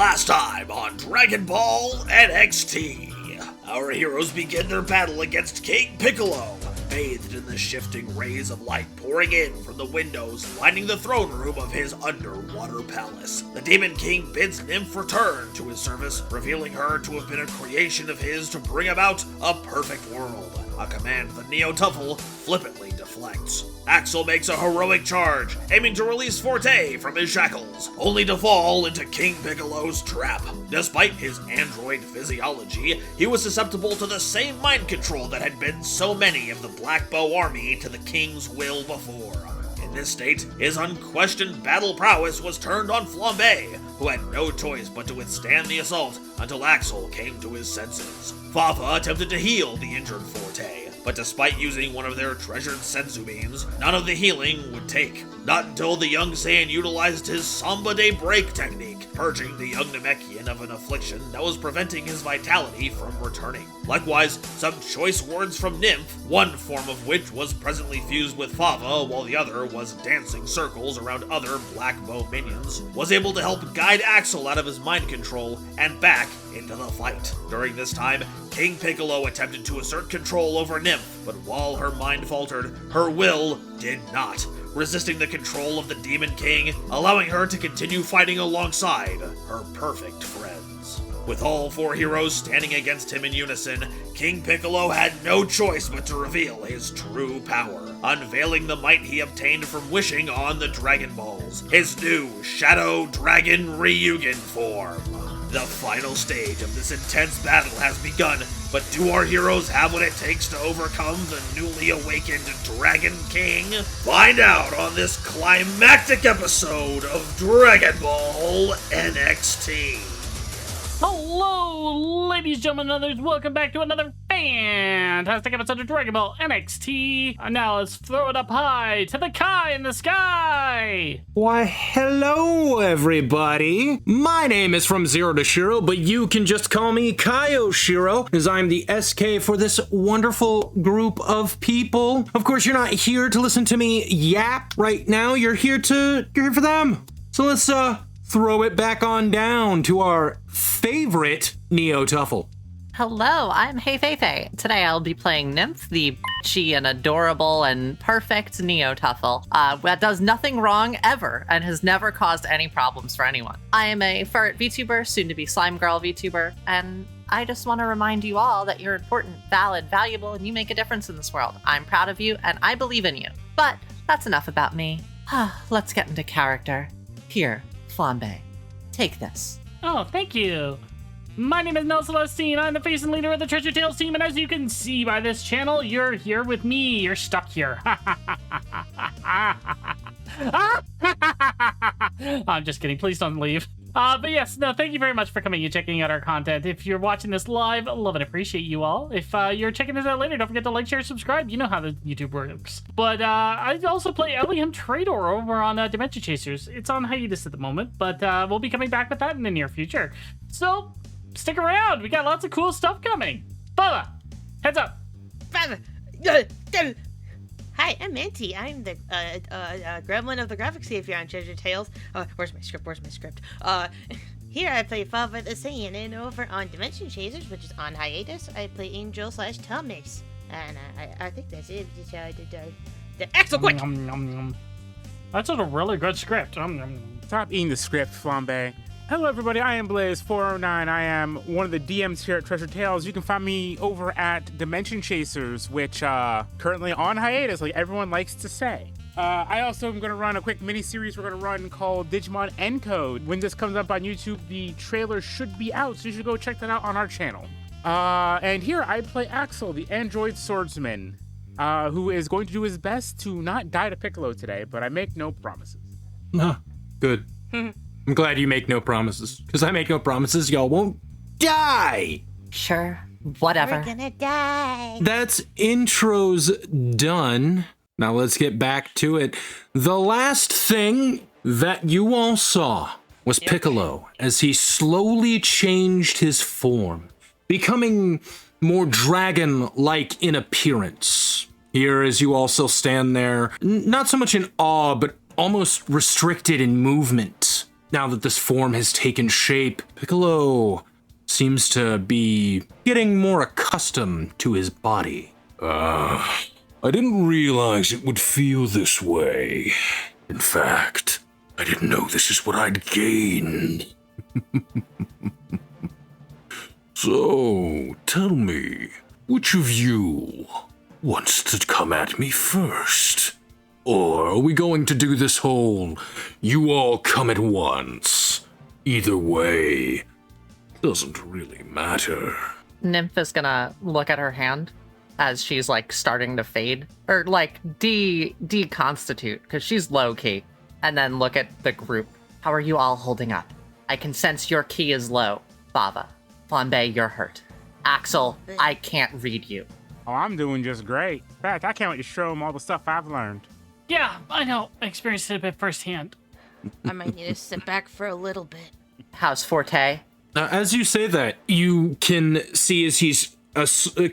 Last time on Dragon Ball NXT, our heroes begin their battle against King Piccolo, bathed in the shifting rays of light pouring in from the windows lining the throne room of his underwater palace. The Demon King bids Nymph return to his service, revealing her to have been a creation of his to bring about a perfect world, a command the Neo-Tuffle flippantly deflects. Axel makes a heroic charge, aiming to release Forte from his shackles, only to fall into King Piccolo's trap. Despite his android physiology, he was susceptible to the same mind control that had been so many of the Black Bow army to the King's will before. In this state, his unquestioned battle prowess was turned on Flambe, who had no choice but to withstand the assault until Axel came to his senses. Fafa attempted to heal the injured Forte, but despite using one of their treasured senzu beans, none of the healing would take. Not until the young Saiyan utilized his Samba de Break technique, purging the young Namekian of an affliction that was preventing his vitality from returning. Likewise, some choice words from Nymph, one form of which was presently fused with Fava while the other was dancing circles around other Black Bow minions, was able to help guide Axel out of his mind control and back into the fight. During this time, King Piccolo attempted to assert control over Nymph, but while her mind faltered, her will did not, resisting the control of the Demon King, allowing her to continue fighting alongside her perfect friends. With all four heroes standing against him in unison, King Piccolo had no choice but to reveal his true power, unveiling the might he obtained from wishing on the Dragon Balls, his new Shadow Dragon Ryugen form. The final stage of this intense battle has begun, but do our heroes have what it takes to overcome the newly awakened Dragon King? Find out on this climactic episode of Dragon Ball NXT. Hello, ladies, gentlemen, and others. Welcome back to another fantastic episode of Dragon Ball NXT. And now let's throw it up high to the Kai in the sky. Why, hello, everybody. My name is From Zero to Shiro, but you can just call me Kaio Shiro, as I'm the SK for this wonderful group of people. Of course, you're not here to listen to me yap right now. You're here for them. So let's, throw it back on down to our favorite Neo-Tuffle. Hello, I'm Hey Feifei. Today I'll be playing Nymph, the bitchy and adorable and perfect Neo-Tuffle that does nothing wrong ever and has never caused any problems for anyone. I am a ferret VTuber, soon to be slime girl VTuber, and I just want to remind you all that you're important, valid, valuable, and you make a difference in this world. I'm proud of you and I believe in you. But that's enough about me. Let's get into character. Here, Flambe, take this. Oh, thank you. My name is Nell Celestine. I'm the face and leader of the Treasure Tales team, and as you can see by this channel, you're here with me. You're stuck here. I'm just kidding. Please don't leave. But yes, no, thank you very much for coming and checking out our content. If you're watching this live, love and appreciate you all. If you're checking this out later, don't forget to like, share, subscribe. You know how the YouTube works. But I also play Eliam Trador over on Dimension Chasers. It's on hiatus at the moment, but we'll be coming back with that in the near future. So stick around. We got lots of cool stuff coming. Bubba, heads up. Hi, I'm Minty. I'm the gremlin of the graphics here on Treasure Tales. Where's my script? Here I play Fava the Saiyan, and over on Dimension Chasers, which is on hiatus, I play Angel/Thomas. And I think that's it. The Axel, quick! That's a really good script. Stop eating the script, Flambe. Hello everybody, I am Blaze409. I am one of the DMs here at Treasure Tales. You can find me over at Dimension Chasers, which currently on hiatus, like everyone likes to say. I also am going to run a quick mini-series we're going to run called Digimon Encode. When this comes up on YouTube, the trailer should be out, so you should go check that out on our channel. And here I play Axel, the android swordsman, who is going to do his best to not die to Piccolo today, but I make no promises. Good. I'm glad you make no promises, because I make no promises y'all won't die! Sure, whatever. We're gonna die. That's intros done. Now let's get back to it. The last thing that you all saw was Piccolo as he slowly changed his form, becoming more dragon-like in appearance. Here, as you all still stand there, not so much in awe, but almost restricted in movement. now that this form has taken shape, Piccolo seems to be getting more accustomed to his body. I didn't realize it would feel this way. In fact, I didn't know this is what I'd gain. So, tell me, which of you wants to come at me first? Or are we going to do this whole, you all come at once? Either way, doesn't really matter. Nymph is gonna look at her hand as she's like starting to fade, or like deconstitute, because she's low key, and then look at the group. How are you all holding up? I can sense your key is low. Bava, Flambe, you're hurt. Axel, I can't read you. Oh, I'm doing just great. In fact, I can't wait to show him all the stuff I've learned. Yeah, I know. I experienced it a bit firsthand. I might need to sit back for a little bit. How's Forte? As you say that, you can see as he's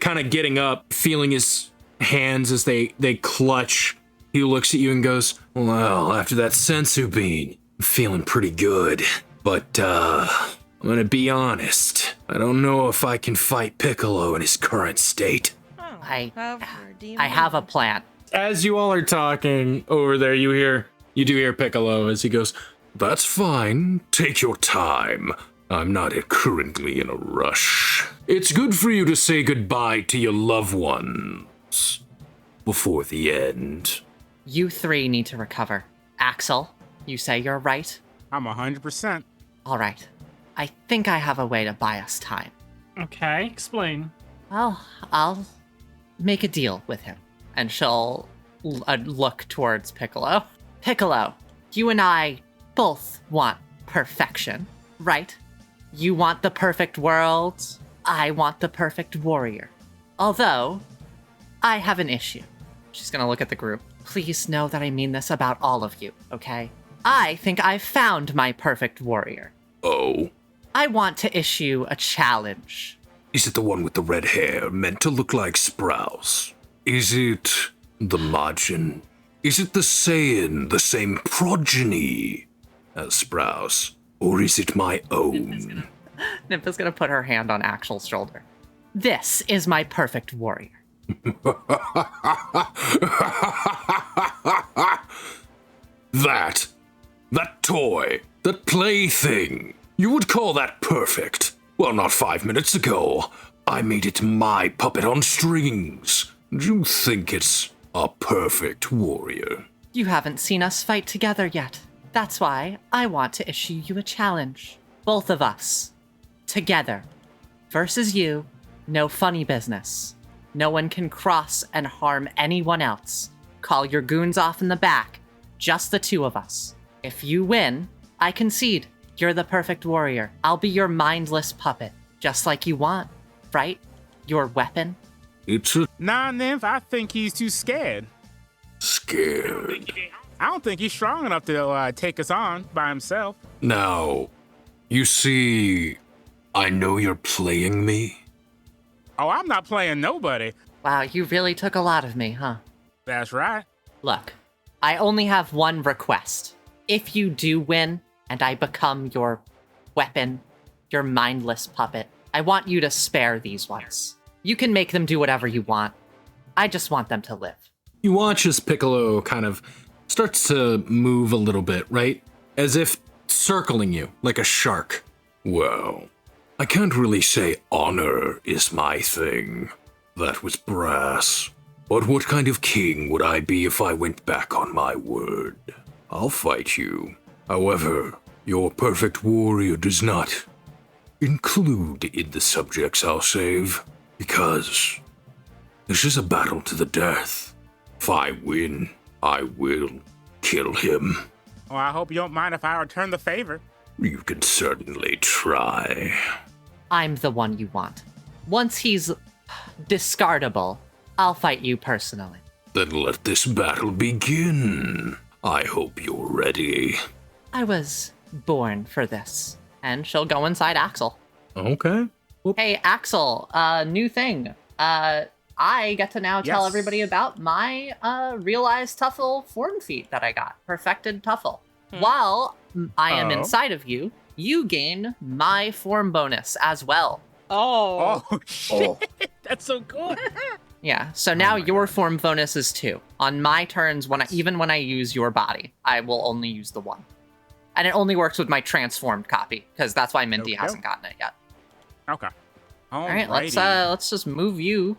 kind of getting up, feeling his hands as they clutch. He looks at you and goes, well, after that sensu bean, I'm feeling pretty good. But, I'm gonna be honest. I don't know if I can fight Piccolo in his current state. Oh, I do you have a plan. As you all are talking over there, you do hear Piccolo as he goes, That's fine. Take your time. I'm not currently in a rush. It's good for you to say goodbye to your loved ones before the end. You three need to recover. Axel, you say you're right? I'm 100%. All right. I think I have a way to buy us time. Okay, explain. Well, I'll make a deal with him. And she'll look towards Piccolo. Piccolo, you and I both want perfection, right? You want the perfect world. I want the perfect warrior. Although, I have an issue. She's gonna look at the group. Please know that I mean this about all of you, okay? I think I've found my perfect warrior. Oh? I want to issue a challenge. Is it the one with the red hair meant to look like Sprouse? Is it the Majin? Is it the Saiyan, the same progeny as Sprouse? Or is it my own? Nymph is gonna put her hand on Axel's shoulder. This is my perfect warrior. That toy, that plaything, you would call that perfect? Well, not 5 minutes ago, I made it my puppet on strings. Do you think it's a perfect warrior? You haven't seen us fight together yet. That's why I want to issue you a challenge. Both of us. Together. Versus you. No funny business. No one can cross and harm anyone else. Call your goons off in the back. Just the two of us. If you win, I concede. You're the perfect warrior. I'll be your mindless puppet. Just like you want. Right? Your weapon. It's a Nah, Nymph, I think he's too scared. scared. I don't think he's strong enough to take us on by himself. Now, you see, I know you're playing me. Oh, I'm not playing nobody. Wow, you really took a lot of me, huh? That's right. Look, I only have one request. If you do win, and I become your weapon, your mindless puppet, I want you to spare these ones. You can make them do whatever you want. I just want them to live. you watch as Piccolo kind of starts to move a little bit, right? As if circling you like a shark. Well, I can't really say honor is my thing. That was brass. But what kind of king would I be if I went back on my word? I'll fight you. However, your perfect warrior does not include in the subjects I'll save, because this is a battle to the death. If I win, I will kill him. Well, I hope you don't mind if I return the favor. You can certainly try. I'm the one you want. Once he's discardable, I'll fight you personally. Then let this battle begin. I hope you're ready. I was born for this. And she'll go inside Axel. Okay. Hey, Axel, new thing. I get to now tell Yes. everybody about my realized Tuffle form feat that I got. Perfected Tuffle. While I am inside of you, you gain my form bonus as well. Oh. Oh, shit. That's so cool. Yeah, so now your form bonus is 2. On my turns, even when I use your body, I will only use the 1. And it only works with my transformed copy, because that's why Minty hasn't gotten it yet. Okay. All right, let's just move you.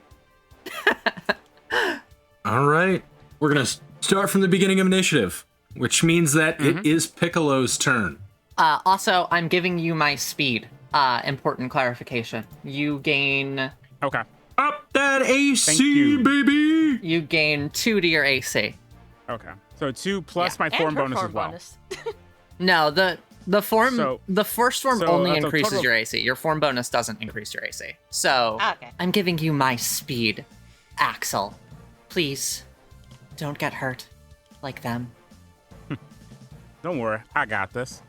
All right. We're going to start from the beginning of initiative, which means that it is Piccolo's turn. Also, I'm giving you my speed. Important clarification. You gain... Okay. Up that AC, you. baby! You gain 2 to your AC. Okay. So 2 plus my And form her bonus form as well. bonus. No, the first form so only that's a increases total- your AC. Your form bonus doesn't increase your AC. So Okay. I'm giving you my speed, Axel. Please, don't get hurt like them. Don't worry, I got this.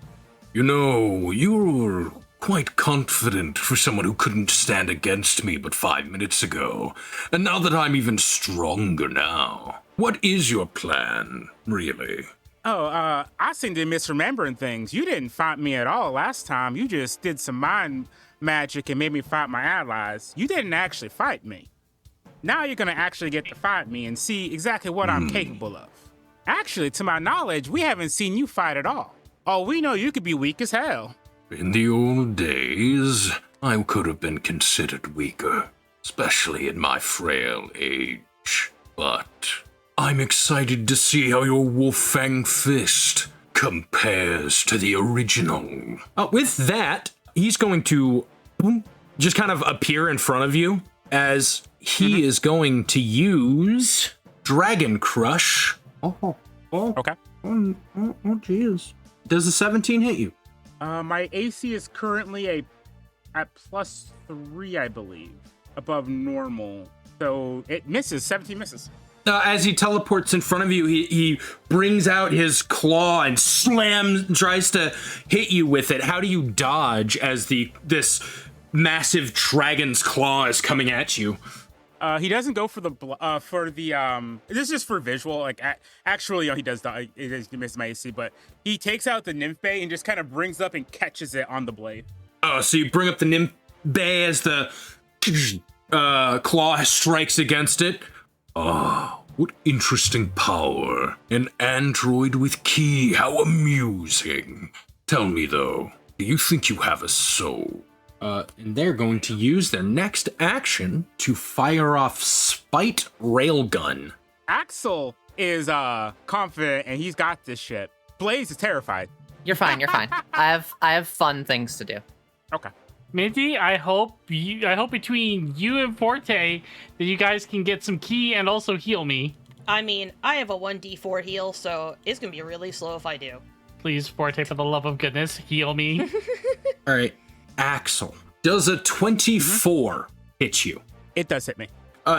You know, you're quite confident for someone who couldn't stand against me but 5 minutes ago. And now that I'm even stronger now, what is your plan, really? Oh, I seem to be misremembering things. You didn't fight me at all last time. You just did some mind magic and made me fight my allies. You didn't actually fight me. Now you're gonna actually get to fight me and see exactly what I'm capable of. Actually, to my knowledge, we haven't seen you fight at all. Oh, we know you could be weak as hell. In the old days, I could have been considered weaker, especially in my frail age. But I'm excited to see how your Wolfang Fist compares to the original. With that, he's going to just kind of appear in front of you as he is going to use Dragon Crush. Okay. Oh, jeez. Does the 17 hit you? My AC is currently at +3, I believe, above normal. So it misses, 17 misses. As he teleports in front of you, he brings out his claw and tries to hit you with it. How do you dodge as this massive dragon's claw is coming at you? He doesn't go for the this is just for visual. Like actually, he does die. He misses my AC, but he takes out the Nymph Bay and just kind of brings up and catches it on the blade. Oh, so you bring up the Nymph Bay as the claw strikes against it. Ah, what interesting power. An android with ki, how amusing. Tell me though, do you think you have a soul? And they're going to use their next action to fire off Spite Railgun. Axel is confident and he's got this shit. Blaze is terrified. You're fine. I have fun things to do. Okay. Minty, I hope between you and Forte that you guys can get some key and also heal me. I mean, I have a 1d4 heal, so it's gonna be really slow if I do. Please, Forte, for the love of goodness, heal me. All right, Axel, does a 24 hit you? It does hit me.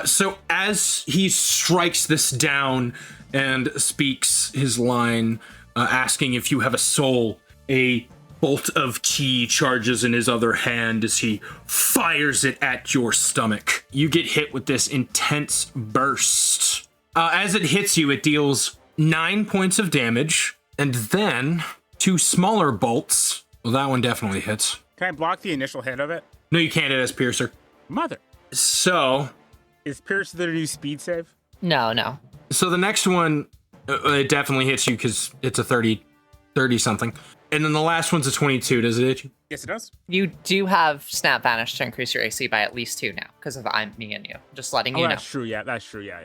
So as he strikes this down and speaks his line, asking if you have a soul, a bolt of chi charges in his other hand as he fires it at your stomach. You get hit with this intense burst. As it hits you, it deals 9 points of damage, and then 2 smaller bolts. Well, that one definitely hits. Can I block the initial hit of it? No, you can't hit as Piercer. Mother. So Is Pierce the new speed save? No. So the next one, it definitely hits you because it's a 30 something. And then the last one's a 22. Does it hit you? Yes, it does. You do have Snap Vanish to increase your AC by at least 2 now because of me and you. Just letting you know. That's true. Yeah, that's true. Yeah.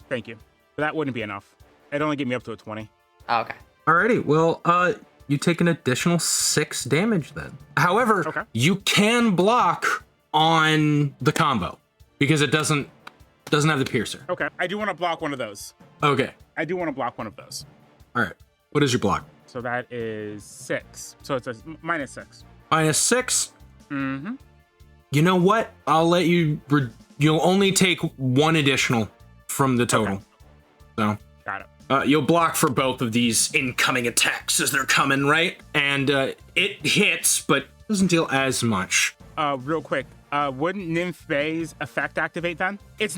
Thank you. But that wouldn't be enough. It'd only get me up to a 20. Oh, okay. Alrighty. Well, you take an additional 6 damage then. However, Okay. you can block on the combo because it doesn't have the piercer. Okay. I do want to block one of those. Okay. I do want to block one of those. All right. What is your block? So that is 6. So it's a -6. -6. Mm-hmm. You know what? I'll let you. You'll only take 1 additional from the total. Okay. So Got it. you'll block for both of these incoming attacks as they're coming, right? And it hits, but doesn't deal as much. Real quick. Wouldn't Nymph Bay's effect activate then? It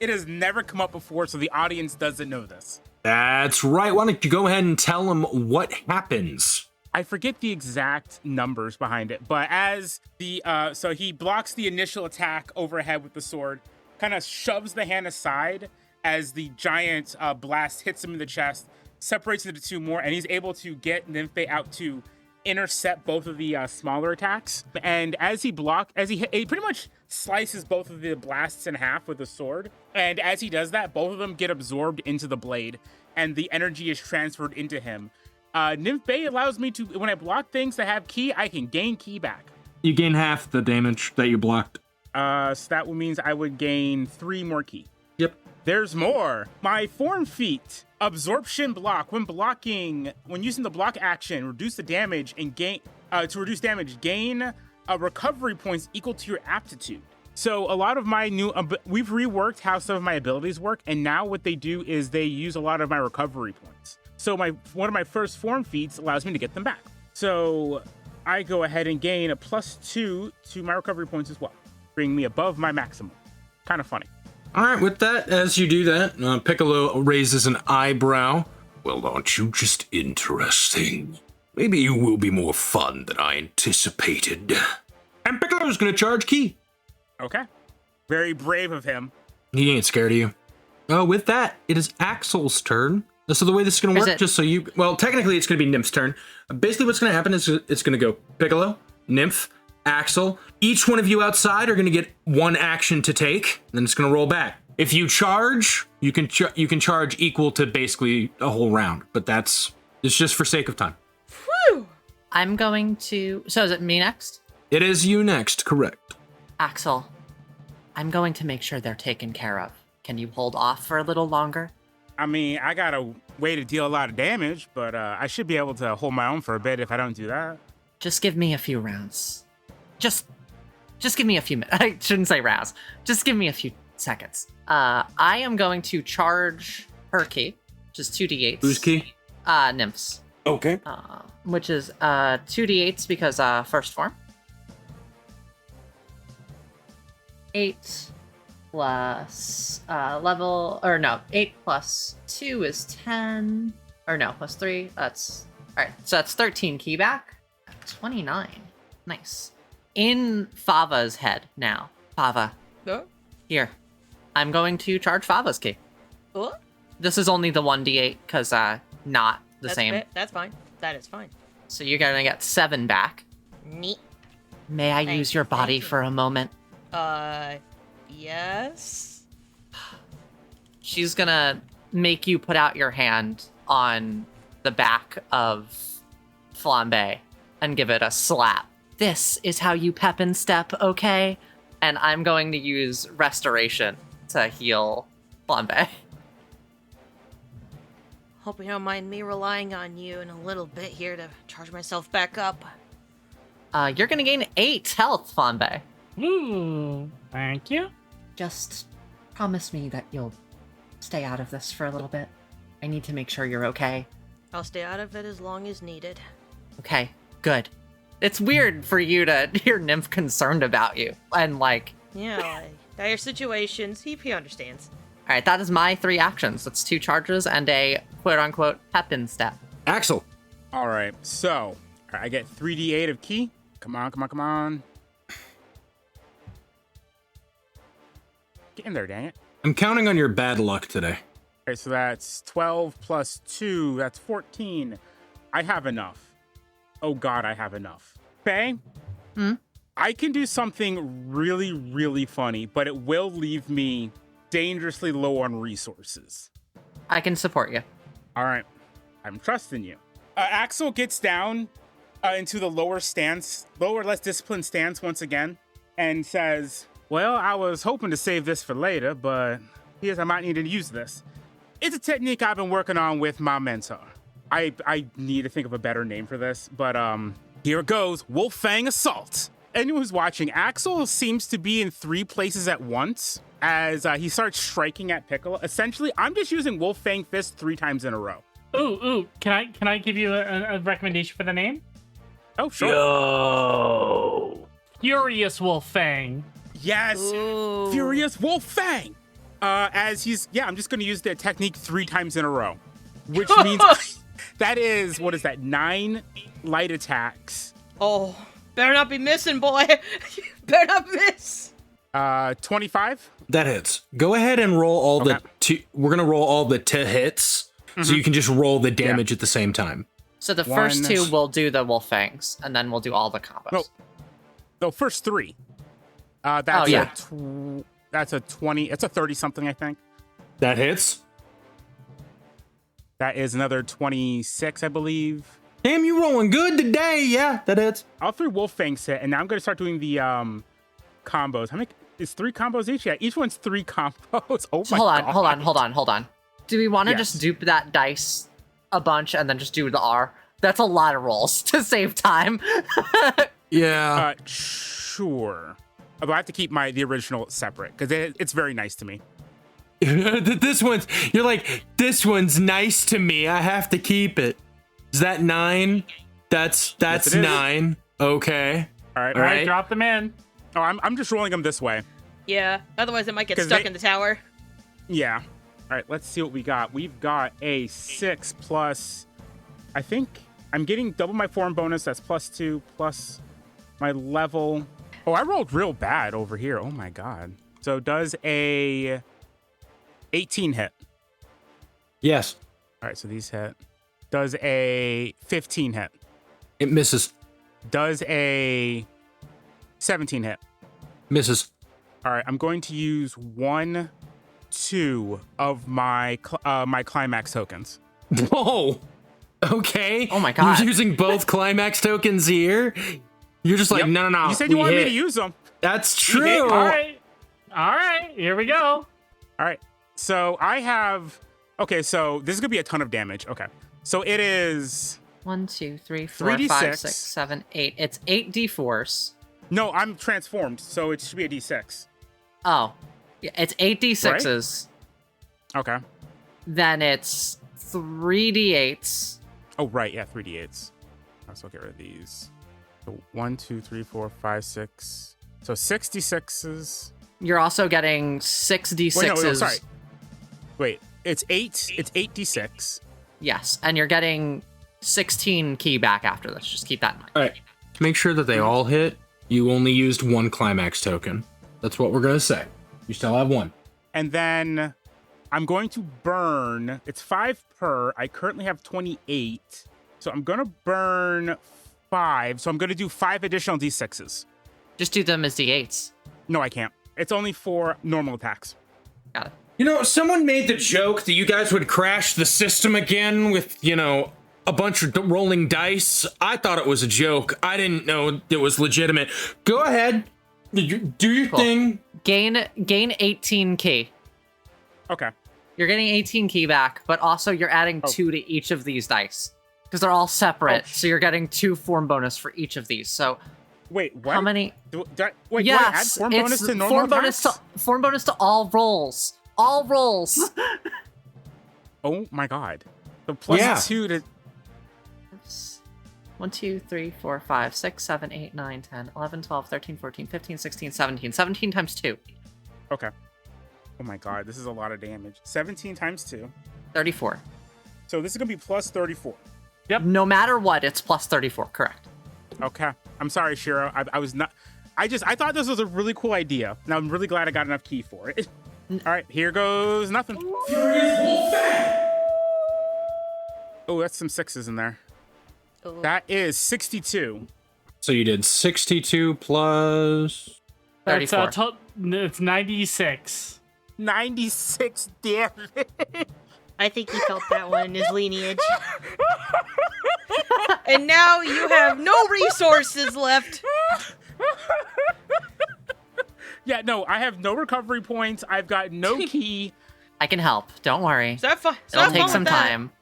has never come up before, so the audience doesn't know this. That's right. Why don't you go ahead and tell him what happens? I forget the exact numbers behind it, but as the so he blocks the initial attack overhead with the sword, kind of shoves the hand aside as the giant blast hits him in the chest, separates it into two more, and he's able to get Nymph out to intercept both of the smaller attacks. And as he pretty much slices both of the blasts in half with the sword. And as he does that, both of them get absorbed into the blade, and the energy is transferred into him. Nymph allows me to, when I block things that have ki, I can gain ki back. You gain half the damage that you blocked. So that means I would gain 3 more ki. Yep. There's more. My form feat, absorption block. When using the block action, reduce the damage and gain recovery points equal to your aptitude. So a lot of my we've reworked how some of my abilities work, and now what they do is they use a lot of my recovery points. So one of my first form feats allows me to get them back. So I go ahead and gain a +2 to my recovery points as well, bringing me above my maximum. Kind of funny. All right, with that, as you do that, Piccolo raises an eyebrow. Well, aren't you just interesting? Maybe you will be more fun than I anticipated. And Piccolo's gonna charge ki. Okay. Very brave of him. He ain't scared of you. Oh, with that, it is Axel's turn. So the way this is gonna work, technically it's gonna be Nymph's turn. Basically what's gonna happen is it's gonna go Piccolo, Nymph, Axel. Each one of you outside are gonna get 1 action to take, then it's gonna roll back. If you charge, you can charge equal to basically a whole round, but it's just for sake of time. Whew! I'm going to... So is it me next? It is you next, correct. Axel, I'm going to make sure they're taken care of. Can you hold off for a little longer? I mean, I got a way to deal a lot of damage, but I should be able to hold my own for a bit if I don't do that. Just give me a few rounds. Just give me a few minutes. I shouldn't say rounds. Just give me a few seconds. I am going to charge her ki, which is 2d8s. Whose ki? Nymphs. Okay. Which is 2d8s because first form. 8 plus 8 plus 2 is 10. Or no, plus 3. That's all right. So that's 13 ki back. 29. Nice. In Fava's head now. Fava. Oh? Here. I'm going to charge Fava's ki. Oh? This is only the 1d8 because not the same. That's fine. That is fine. So you're gonna get 7 back. Neat. May I use your body for a moment? Yes. She's gonna make you put out your hand on the back of Flambe and give it a slap. This is how you pep and step, okay? And I'm going to use restoration to heal Flambe. Hope you don't mind me relying on you in a little bit here to charge myself back up. You're gonna gain 8 health, Flambe. Ooh, thank you. Just promise me that you'll stay out of this for a little bit. I need to make sure you're okay. I'll stay out of it as long as needed. Okay, good. It's weird for you to hear Nymph concerned about you. And Yeah, dire situations. He understands. all right, that is my 3 actions. That's 2 charges and a quote-unquote pep in step. Axel. All right, so I get 3d8 of ki. Come on. Get in there, dang it. I'm counting on your bad luck today. Okay, so that's 12 plus 2. That's 14. I have enough. Oh God, I have enough. Faye? I can do something really, really funny, but it will leave me dangerously low on resources. I can support you. All right, I'm trusting you. Axel gets down into the lower, less disciplined stance once again, and says, well, I was hoping to save this for later, but here's I might need to use this. It's a technique I've been working on with my mentor. I need to think of a better name for this, but here it goes. Wolf Fang Assault. Anyone who's watching, Axel seems to be in 3 places at once as he starts striking at Piccolo. Essentially, I'm just using Wolf Fang Fist 3 times in a row. Ooh, can I give you a recommendation for the name? Oh, sure. Yo! Furious Wolf Fang. Yes, Ooh. Furious Wolf Fang. I'm just going to use the technique 3 times in a row. which means that is, what is that, 9 light attacks. Oh, better not be missing, boy. Better not miss. 25? That hits. Go ahead and roll all the we're gonna roll all the hits, so you can just roll the damage at the same time. So the first 2 will do the wolf fangs, and then we'll do all the combos. No, first 3. That's that's a 20. It's a 30 something, I think. That hits. That is another 26, I believe. Damn, you rolling good today. Yeah, that hits. All 3 wolf fangs hit, and now I'm gonna start doing the combos. How many? Is 3 combos each? Yeah, each one's 3 combos. Oh my god. Hold on. Do we want to just dupe that dice a bunch and then just do the R? That's a lot of rolls to save time. Yeah. Sure. Although I have to keep the original separate because it's very nice to me. This one's nice to me. I have to keep it. Is that 9? That's yes, 9. Okay. All right. All right, drop them in. Oh, I'm just rolling them this way. Yeah, otherwise it might get stuck in the tower. Yeah. All right, let's see what we got. We've got a 6 plus, I think I'm getting double my form bonus. That's +2 plus my level. Oh, I rolled real bad over here. Oh my god. So does a 18 hit? Yes. All right, so these hit. Does a 15 hit? It misses. Does a 17 hit? Misses. All right, I'm going to use 1, 2 of my my climax tokens. Whoa. Okay. Oh my god. You're using both climax tokens here? You're just like, no. You said you wanted me to use them. That's true. All right, here we go. All right, so I have... Okay, so this is going to be a ton of damage. Okay, so it is... 1, 2, 3, 4, 3d6. 5, 6, 7, 8. It's 8 d4s. No, I'm transformed, so it should be a d6. Oh. Yeah, it's 8 d6s. Right? Okay. Then it's 3d8s. Oh, right, yeah, 3d8s. So I'll get rid of these. So 1, 2, 3, 4, 5, 6. So 6 d6s. You're also getting 6 d6s. Wait, no, sorry. Wait, it's 8 d6. Yes, and you're getting 16 key back after this. Just keep that in mind. All right. To make sure that they all hit, you only used 1 climax token. That's what we're going to say. You still have 1. And then I'm going to burn. It's 5 per. I currently have 28. So I'm going to burn 5. So I'm going to do 5 additional d6s. Just do them as d8s. No, I can't. It's only for normal attacks. Got it. You know, someone made the joke that you guys would crash the system again with, a bunch of rolling dice. I thought it was a joke. I didn't know it was legitimate. Go ahead. Do your thing. Gain 18 key. Okay. You're getting 18 key back, but also you're adding 2 to each of these dice. Because they're all separate, so you're getting 2 form bonus for each of these. So, wait, what? How many? Do I Yes, add form bonus it's to normal form bonus to all rolls. All rolls. Oh my god. So plus 2 to... 1, 2, 3, 4, 5, 6, 7, 8, 9, 10, 11, 12, 13, 14, 15, 16, 17. 17 times 2. Okay. Oh my god, this is a lot of damage. 17 times 2. 34. So this is going to be plus 34. Yep. No matter what, it's plus 34, correct. Okay. I'm sorry, Shiro. I was not... I thought this was a really cool idea. And I'm really glad I got enough key for it. All right, here goes nothing. Oh, that's some 6s in there. Ooh. That is 62. So you did 62 plus... 34. It's 96. 96 damage. I think he felt that one in his lineage. And now you have no resources left. Yeah, no, I have no recovery points. I've got no key. I can help. Don't worry. So have fun. It'll take some time.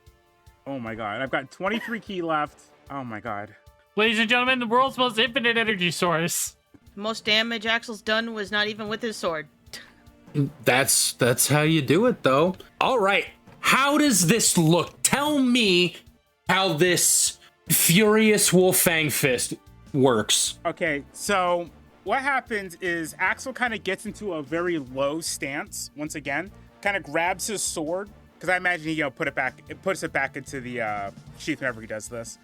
Oh my god, I've got 23 key left. Oh my god. Ladies and gentlemen, the world's most infinite energy source. Most damage Axel's done was not even with his sword. That's how you do it, though. All right. How does this look? Tell me how this Furious Wolfang Fist works. Okay, so what happens is Axel kind of gets into a very low stance once again, kind of grabs his sword, because I imagine he puts it back into the sheath whenever he does this,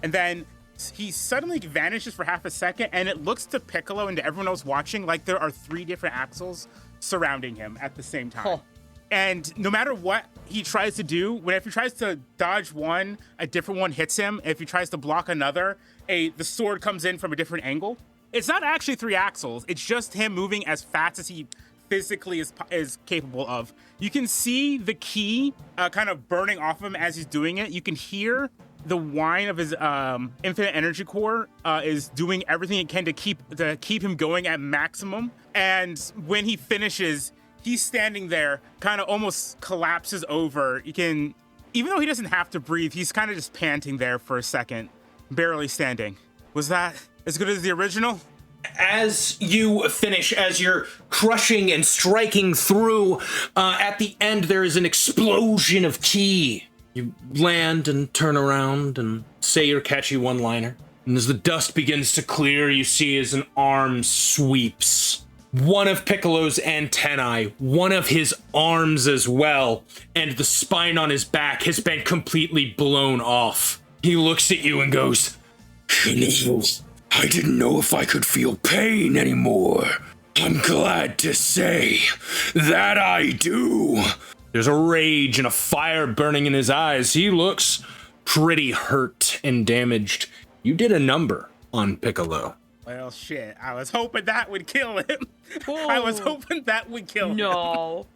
and then he suddenly vanishes for half a second, and it looks to Piccolo and to everyone else watching like there are 3 different Axels surrounding him at the same time. Huh. And no matter what he tries to do, if he tries to dodge one, a different one hits him. If he tries to block another, the sword comes in from a different angle. It's not actually 3 Axels. It's just him moving as fast as he physically is capable of. You can see the key kind of burning off him as he's doing it. You can hear the whine of his infinite energy core is doing everything it can to keep him going at maximum. And when he finishes, he's standing there, kind of almost collapses over. You can, even though he doesn't have to breathe, he's kind of just panting there for a second, barely standing. Was that as good as the original? As you finish, as you're crushing and striking through, at the end there is an explosion of ki. You land and turn around and say your catchy one-liner. And as the dust begins to clear, you see as an arm sweeps one of Piccolo's antennae, one of his arms as well, and the spine on his back has been completely blown off. He looks at you and goes, I didn't know if I could feel pain anymore. I'm glad to say that I do. There's a rage and a fire burning in his eyes. He looks pretty hurt and damaged. You did a number on Piccolo. Well, shit. I was hoping that would kill him. Whoa. I was hoping that would kill him. No.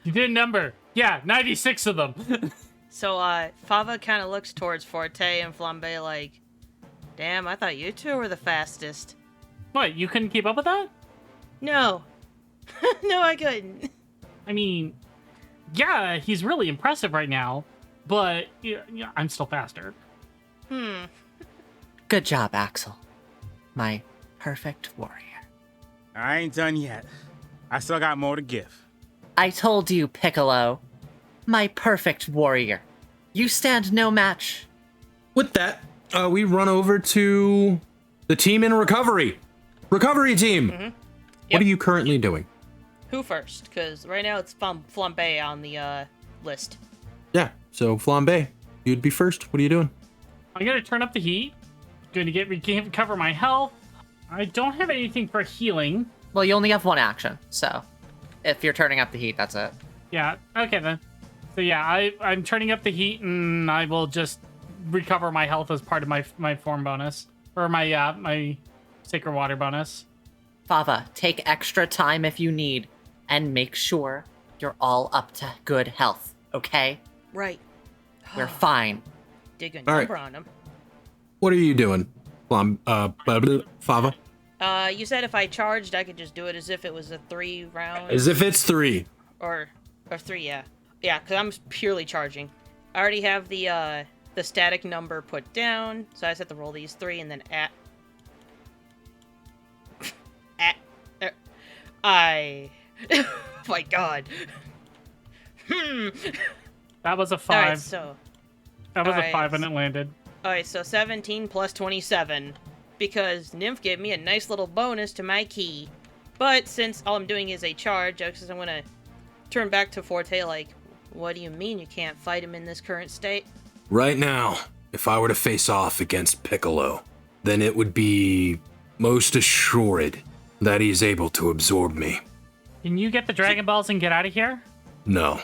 You did a number. Yeah, 96 of them. So, Fava kind of looks towards Forte and Flambe like, damn, I thought you two were the fastest. What, you couldn't keep up with that? No. No, I couldn't. I mean, yeah, he's really impressive right now, but yeah, I'm still faster. Good job, Axel. My perfect warrior. I ain't done yet. I still got more to give. I told you, Piccolo. My perfect warrior. You stand no match. With that, we run over to the team in recovery. Recovery team. Yep. What are you currently doing? Who first? Because right now it's Flambe on the list. Yeah, so Flambe, you'd be first. What are you doing? I'm gonna turn up the heat. Going to recover my health. I don't have anything for healing. Well, you only have 1 action, so if you're turning up the heat, that's it. Yeah, okay then. So yeah, I'm turning up the heat, and I will just recover my health as part of my form bonus. Or my Sacred Water bonus. Fava, take extra time if you need, and make sure you're all up to good health, okay? Right. We're fine. Dig a All number right. on him. What are you doing? Fava? You said if I charged, I could just do it as if it was a 3 round. As if it's 3. Or 3, yeah. Yeah, because I'm purely charging. I already have the static number put down, so I just have to roll these 3 and then oh my god. That was a 5. Alright, so... That was a alright, 5 and it landed. Alright, so 17 plus 27. Because Nymph gave me a nice little bonus to my key. But since all I'm doing is a charge, I'm gonna turn back to Forte like, what do you mean you can't fight him in this current state? Right now, if I were to face off against Piccolo, then it would be most assured that he's able to absorb me. Can you get the Dragon Balls and get out of here? No.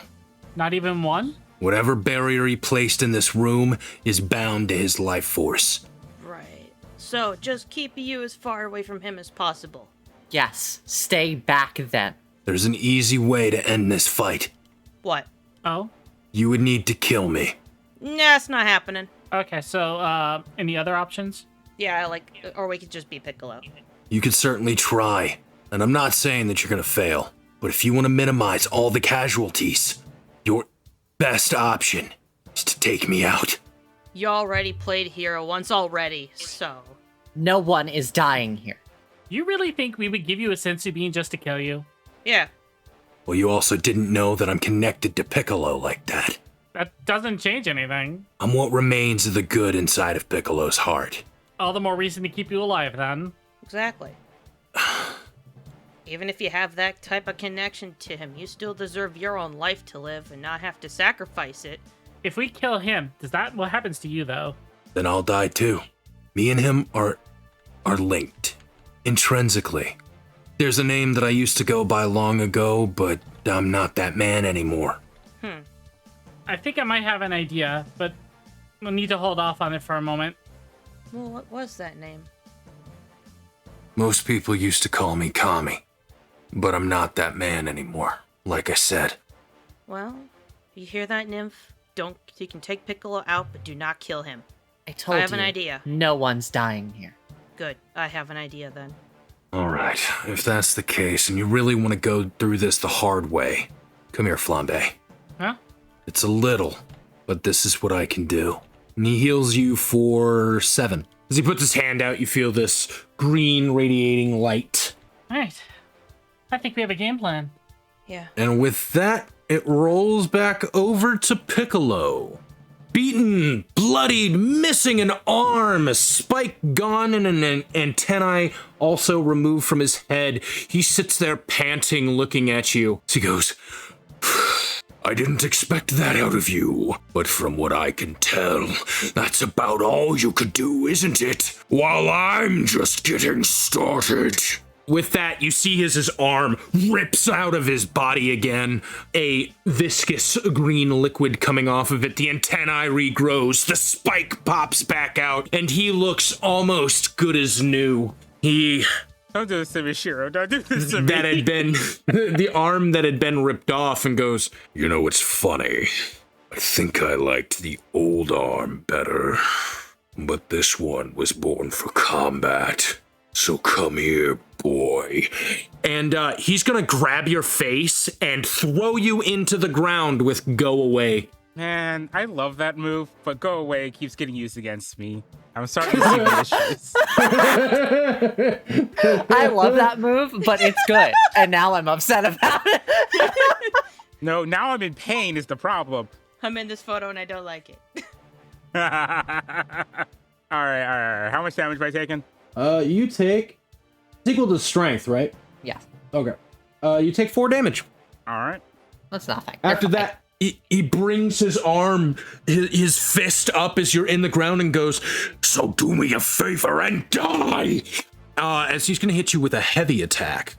Not even one? Whatever barrier he placed in this room is bound to his life force. Right. So, just keep you as far away from him as possible. Yes, stay back then. There's an easy way to end this fight. What? Oh? You would need to kill me. Nah, it's not happening. Okay, so, any other options? Yeah, or we could just be Piccolo. You could certainly try, and I'm not saying that you're gonna fail, but if you want to minimize all the casualties, your best option is to take me out. You already played hero once already, so... No one is dying here. You really think we would give you a sensu bean just to kill you? Yeah. Well, you also didn't know that I'm connected to Piccolo like that. That doesn't change anything. I'm what remains of the good inside of Piccolo's heart. All the more reason to keep you alive, then. Exactly. Even if you have that type of connection to him, you still deserve your own life to live and not have to sacrifice it. If we kill him, what happens to you though? Then I'll die too. Me and him are linked intrinsically. There's a name that I used to go by long ago, but I'm not that man anymore. I think I might have an idea, but we'll need to hold off on it for a moment. Well, what was that name? Most people used to call me Kami, but I'm not that man anymore, like I said. Well, you hear that, Nymph? You can take Piccolo out, but do not kill him. I told you. I have an idea. No one's dying here. Good. I have an idea then. Alright, if that's the case, and you really want to go through this the hard way, come here, Flambe. Huh? It's a little, but this is what I can do. And he heals you for 7. As he puts his hand out, you feel this green radiating light. All right. I think we have a game plan. Yeah. And with that, it rolls back over to Piccolo. Beaten, bloodied, missing an arm, a spike gone, and an antennae also removed from his head. He sits there panting, looking at you. He goes, I didn't expect that out of you, but from what I can tell, that's about all you could do, isn't it? While I'm just getting started. With that, you see his arm rips out of his body again, a viscous green liquid coming off of it. The antennae regrows, the spike pops back out, and he looks almost good as new. Don't do this to me, Shiro. Don't do this to me. That had been the arm that had been ripped off, and goes, You know, it's funny. I think I liked the old arm better, but this one was born for combat. So come here, boy. and he's gonna grab your face and throw you into the ground with Go Away. Man, I love that move, but Go Away keeps getting used against me. I'm starting to see the issues. I love that move, but it's good. And now I'm upset about it. No, now I'm in pain is the problem. I'm in this photo and I don't like it. All right. How much damage have I taken? You take... It's equal to strength, right? Yeah, Okay. You take 4 damage. All right. that's nothing. After They're that, he brings his arm, his fist up as you're in the ground and goes, So do me a favor and die! as he's going to hit you with a heavy attack.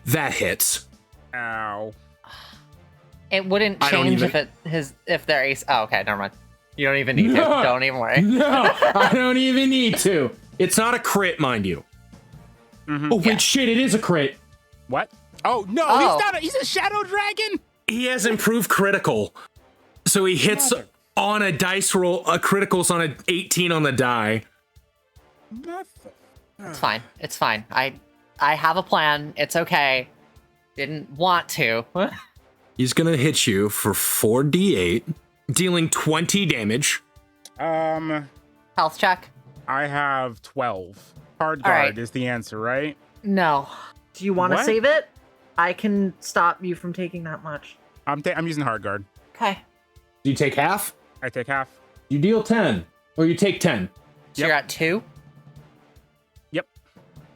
That hits. Ow. It wouldn't I don't change even- if they're ace. Oh, okay, never mind. You don't even need to. No. Don't even worry. No, I don't even need to. It's not a crit, mind you. Mm-hmm. Oh, wait, Yeah. shit, it is a crit. What? Oh, no, Oh. he's not. He's a shadow dragon. He has improved critical. So he hits on a dice roll, a critical's on an 18 on the die. It's fine. It's fine. I have a plan. It's okay. Didn't want to. He's gonna hit you for 4d8, dealing 20 damage. Health check. I have 12. Hard All guard right. is the answer, right? No. Do you want to What? save it? I can stop you from taking that much. I'm using hard guard. Okay. Do you take half? I take half. You deal 10, or you take 10. So you're at 2. Yep.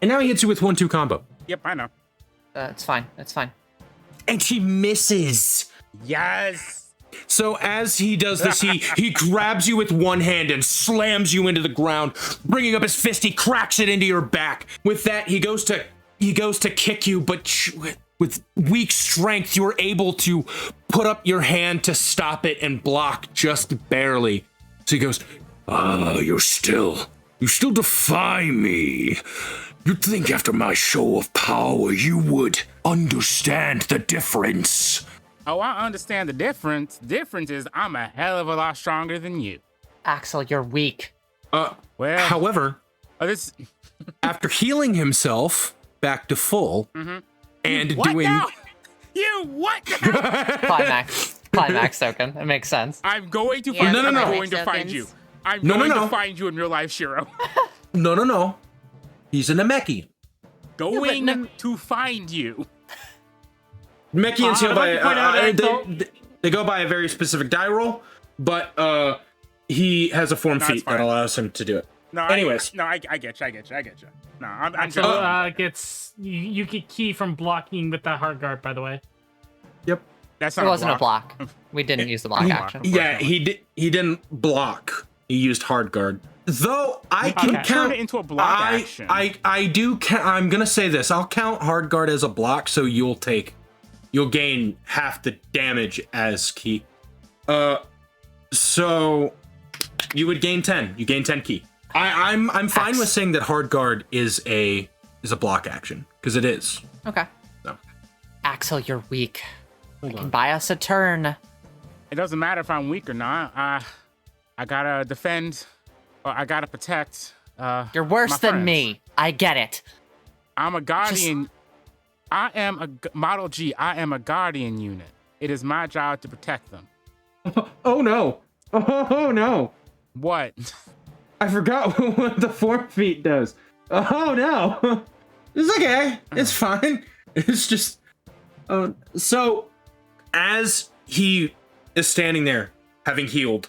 And now he hits you with 1-2 combo. Yep, I know. It's fine. It's fine. And he misses. Yes. So as he does this, he grabs you with one hand and slams you into the ground. Bringing up his fist, he cracks it into your back. With that, he goes to kick you, but with weak strength, you're able to put up your hand to stop it and block just barely. So he goes, You still defy me. You'd think after my show of power you would understand the difference. Oh, I understand the difference. Difference is I'm a hell of a lot stronger than you. Axel, you're weak. Well, however, this. after healing himself back to full and What doing... now? You what? Now? Climax token. It makes sense. I'm going to Yeah, find. No, no, I'm no. going to Tokens. find you. I'm No, no, going no. to find you in real life, Shiro. No. He's a Namekian. Going to find you. Namekians heal I'd by... like to point out, Axel- they go by a very specific die roll, but he has a form No, feat it's fine. that allows him to do it. No, Anyways. I get you. No, I'm Axel joking. gets you get key from blocking with that hard guard, by the way. Yep. That's It not wasn't a block. We didn't use the block action. Yeah, he didn't block. He used hard guard. Though I can Okay. count Turn it into a block action. I do I'm gonna say this. I'll count hard guard as a block, so you'll gain half the damage as key. So you would gain 10. You gain 10 key. I'm fine with saying that hard guard is a block action, because it is. Okay. No. Axel, you're weak. I can buy us a turn. It doesn't matter if I'm weak or not. I gotta defend, or I gotta protect. You're worse my than friends. me. I get it. I'm a guardian. I am a Model G. I am a guardian unit. It is my job to protect them. Oh no. Oh no. What? I forgot what the form feat does. Oh no. It's okay. It's fine. It's just so as he is standing there having healed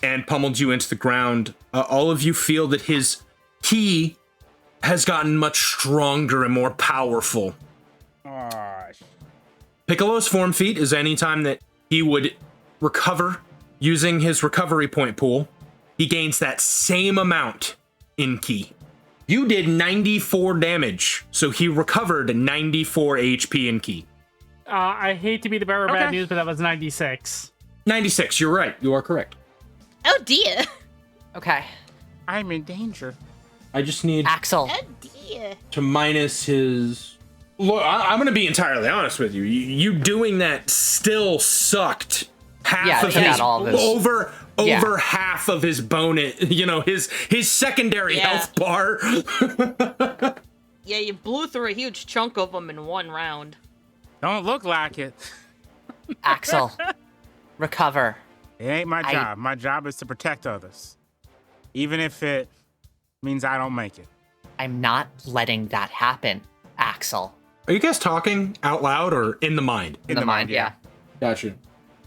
and pummeled you into the ground, all of you feel that his ki has gotten much stronger and more powerful. Gosh. Piccolo's form feat is anytime that he would recover using his recovery point pool, he gains that same amount in ki. You did 94 damage, so he recovered 94 HP in ki. I hate to be the bearer of bad Okay. news, but that was 96. 96, you're right. You are correct. Oh dear. Okay. I'm in danger. I just need Axel, Oh dear. to minus his... Look, I'm going to be entirely honest with you. You doing that still sucked half Yeah, it of took his... out all of his- Over Yeah. half of his bonus, his secondary Yeah. health bar. Yeah, you blew through a huge chunk of them in one round. Don't look like it. Axel, recover. It ain't my I- job. My job is to protect others. Even if it means I don't make it. I'm not letting that happen, Axel. Are you guys talking out loud or in the mind? In the mind, yeah. Gotcha.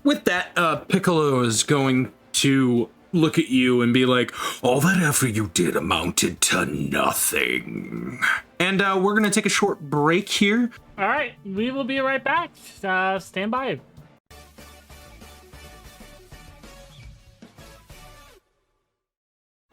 With that, Piccolo is going to look at you and be like, all that effort you did amounted to nothing. And we're going to take a short break here. All right, we will be right back. Stand by.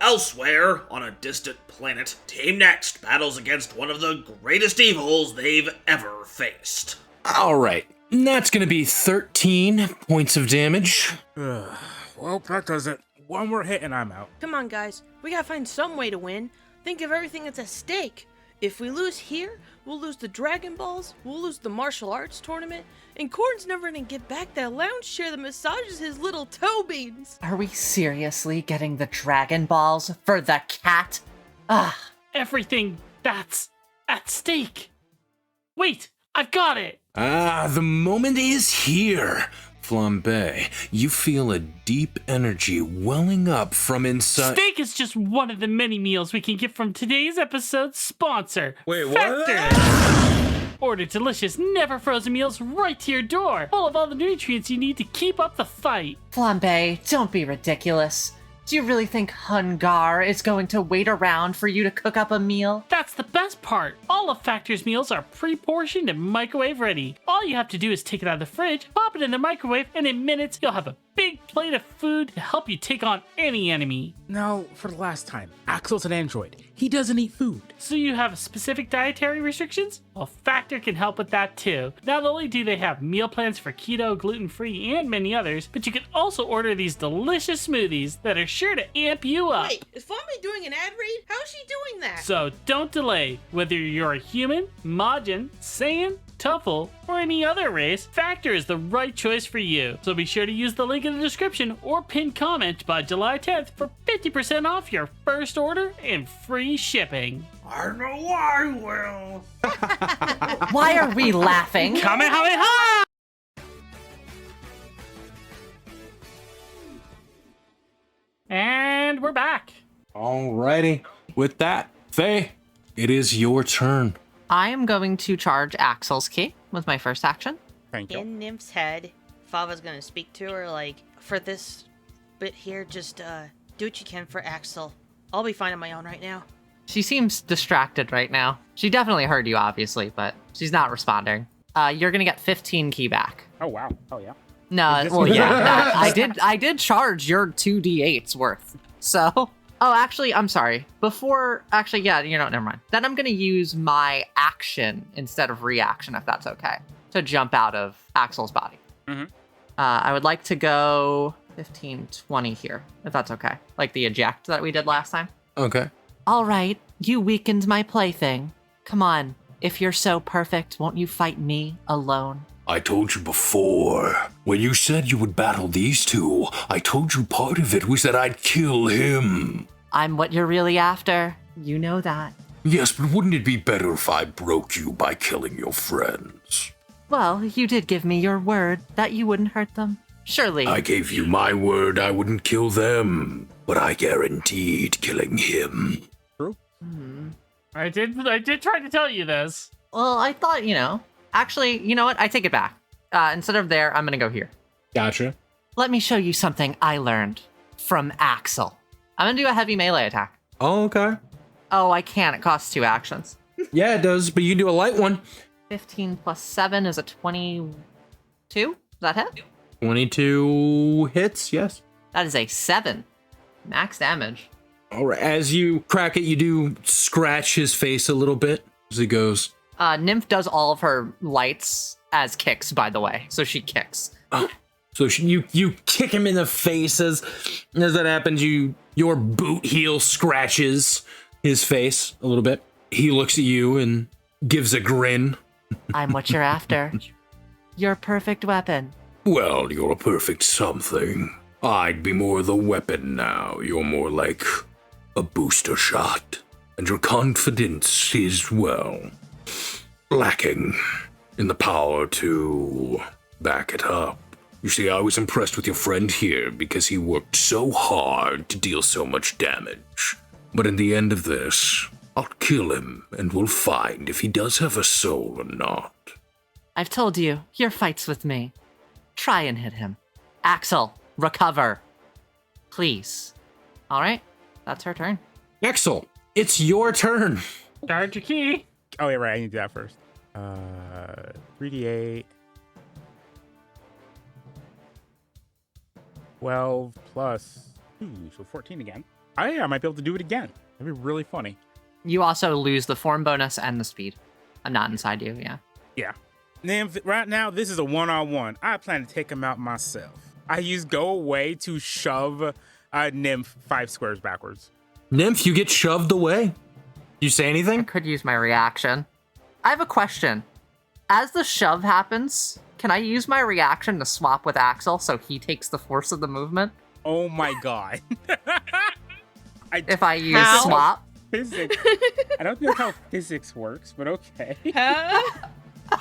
Elsewhere, on a distant planet, Team Next battles against one of the greatest evils they've ever faced. All right. That's going to be 13 points of damage. Well, that does it. One more hit and I'm out. Come on, guys. We gotta find some way to win. Think of everything that's at stake. If we lose here, we'll lose the Dragon Balls, we'll lose the martial arts tournament, and Corn's never gonna get back that lounge chair that massages his little toe beans. Are we seriously getting the Dragon Balls for the cat? Ah, Everything that's at stake. Wait, I've got it. The moment is here. Flambe, you feel a deep energy welling up from inside. Steak is just one of the many meals we can get from today's episode's sponsor. Wait, what? Factor. Order delicious, never frozen meals right to your door, full of all the nutrients you need to keep up the fight. Flambe, don't be ridiculous. Do you really think Hungar is going to wait around for you to cook up a meal? That's the best part. All of Factor's meals are pre-portioned and microwave ready. All you have to do is take it out of the fridge, pop it in the microwave, and in minutes you'll have a big plate of food to help you take on any enemy. Now, for the last time, Axel's an android. He doesn't eat food. So you have specific dietary restrictions? Well, Factor can help with that too. Not only do they have meal plans for keto, gluten-free, and many others, but you can also order these delicious smoothies that are sure to amp you up. Wait, is Flambe doing an ad read? How is she doing that? So don't delay. Whether you're a human, Majin, Saiyan, Tuffle, or any other race, Factor is the right choice for you. So be sure to use the link in the description or pinned comment by July 10th for 50% off your first order and free shipping. I know I will. Why are we laughing? Kamehameha! And we're back. Alrighty. With that, Faye, it is your turn. I am going to charge Axel's key with my first action. Thank you. In Nymph's head, Fava's gonna speak to her like, for this bit here, just do what you can for Axel. I'll be fine on my own right now. She seems distracted right now. She definitely heard you, obviously, but she's not responding. You're gonna get 15 key back. Oh wow. Oh yeah. No, well, yeah, I did charge your 2d8s worth. So, oh, actually, I'm sorry. Yeah, never mind. Then I'm gonna use my action instead of reaction, if that's okay, to jump out of Axel's body. Mm-hmm. I would like to go 15, 20 here, if that's okay. Like the eject that we did last time. Okay. All right, you weakened my plaything. Come on, if you're so perfect, won't you fight me alone? I told you before, when you said you would battle these two, I told you part of it was that I'd kill him. I'm what you're really after. You know that. Yes, but wouldn't it be better if I broke you by killing your friends? Well, you did give me your word that you wouldn't hurt them. Surely. I gave you my word I wouldn't kill them, but I guaranteed killing him. True. I did try to tell you this. Well, I thought, Actually, you know what? I take it back. Instead of there, I'm gonna go here. Gotcha. Let me show you something I learned from Axel. I'm gonna do a heavy melee attack. Oh, okay. Oh, I can't. It costs 2 actions. Yeah, it does, but you can do a light one. 15 plus 7 is a 22? Does that hit? 22 hits, yes. That is a 7. Max damage. All right. As you crack it, you do scratch his face a little bit as he goes. Nymph does all of her lights as kicks, by the way. So she kicks. So you kick him in the face as that happens. Your boot heel scratches his face a little bit. He looks at you and gives a grin. I'm what you're after. Your perfect weapon. Well, you're a perfect something. I'd be more the weapon now. You're more like a booster shot. And your confidence is, well, lacking in the power to back it up. You see, I was impressed with your friend here because he worked so hard to deal so much damage. But in the end of this, I'll kill him and we'll find if he does have a soul or not. I've told you, your fight's with me. Try and hit him. Axel, recover. Please. All right, that's her turn. Axel, it's your turn. Charge your key. Oh yeah, right. I need to do that first. 3d8. 12 plus 2, so 14 again. I might be able to do it again. That'd be really funny. You also lose the form bonus and the speed. I'm not inside you, yeah. Yeah. Nymph, right now, this is a one-on-one. I plan to take him out myself. I use go away to shove Nymph 5 squares backwards. Nymph, you get shoved away. You say I anything? could use my reaction. I have a question. As the shove happens, can I use my reaction to swap with Axel so he takes the force of the movement? Oh my god. If I use swap? Physics. I don't know how physics works, but okay.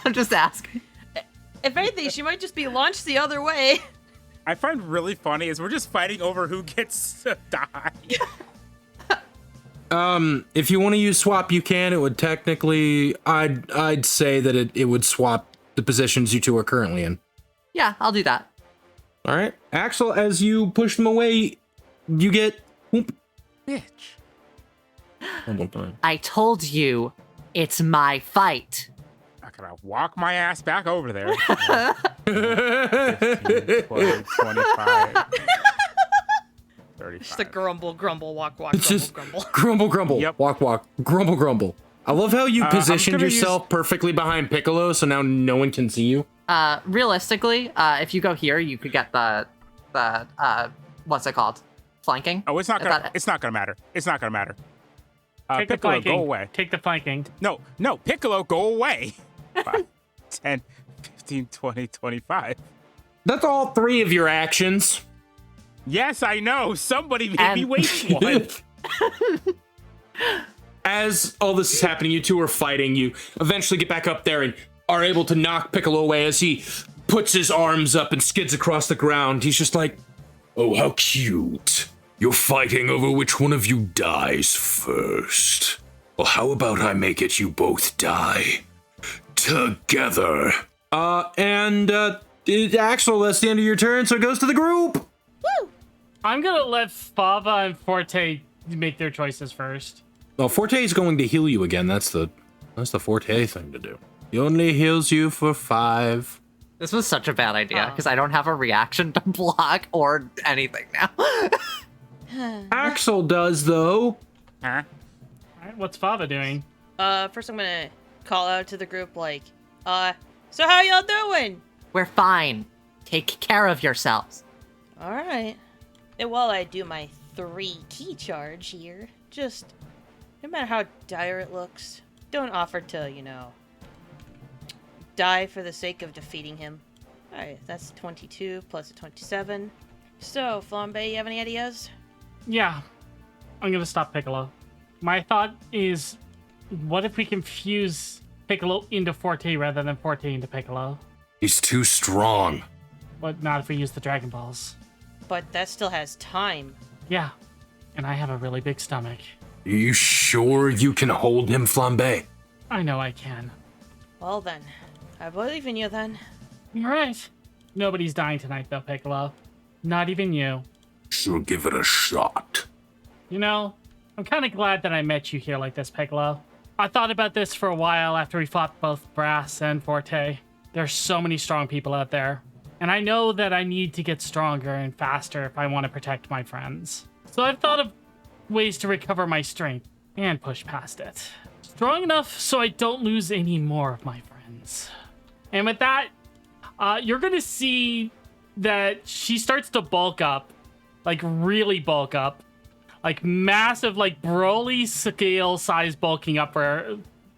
I'm just asking. If anything, she might just be launched the other way. I find really funny is we're just fighting over who gets to die. If you want to use swap, you can. It would technically, I'd say that it would swap the positions you two are currently in. Yeah, I'll do that. All right, Axel, as you push them away, you get whoop. Bitch. I told you, it's my fight. I gotta walk my ass back over there. 15, 20, 25. 35. Just a grumble, grumble, walk, walk, It's grumble, just grumble. grumble, grumble, Yep. walk, walk, grumble, grumble. I love how you positioned gonna yourself perfectly behind Piccolo, so now no one can see you. Realistically, if you go here, you could get the what's it called? Flanking? Oh, it's not If gonna. that- It's not gonna matter. It's not gonna matter. Take the Piccolo, flanking. go away. Take the flanking. No, Piccolo, go away. 5, 10, 15, 20, 25. That's all 3 of your actions. Yes, I know. Somebody made me waste one. As all this is happening, you two are fighting. You eventually get back up there and are able to knock Piccolo away as he puts his arms up and skids across the ground. He's just like, Oh, how cute. You're fighting over which one of you dies first. Well, how about I make it you both die together? Axel, that's the end of your turn, so it goes to the group. Woo! I'm gonna let Fava and Forte make their choices first. Well, Forte is going to heal you again. That's the Forte thing to do. He only heals you for 5. This was such a bad idea because I don't have a reaction to block or anything now. Axel does, though. Huh? All right, what's Fava doing? First I'm gonna call out to the group like, so how y'all doing? We're fine. Take care of yourselves. Alright. And while I do my 3 key charge here, just, no matter how dire it looks, don't offer to, die for the sake of defeating him. Alright, that's 22 plus a 27. So, Flambe, you have any ideas? Yeah, I'm gonna stop Piccolo. My thought is, what if we can fuse Piccolo into Forte rather than Forte into Piccolo? He's too strong. But not if we use the Dragon Balls. But that still has time. Yeah, and I have a really big stomach. You sure you can hold him, Flambe? I know I can. Well then, I believe in you then. You're right. Nobody's dying tonight though, Piccolo. Not even you. Sure, give it a shot. You know, I'm kind of glad that I met you here like this, Piccolo. I thought about this for a while after we fought both Brass and Forte. There's so many strong people out there. And I know that I need to get stronger and faster if I want to protect my friends. So I've thought of ways to recover my strength and push past it. Strong enough so I don't lose any more of my friends. And with that, you're going to see that she starts to bulk up. Like, really bulk up. Like, massive, like, Broly scale size bulking up for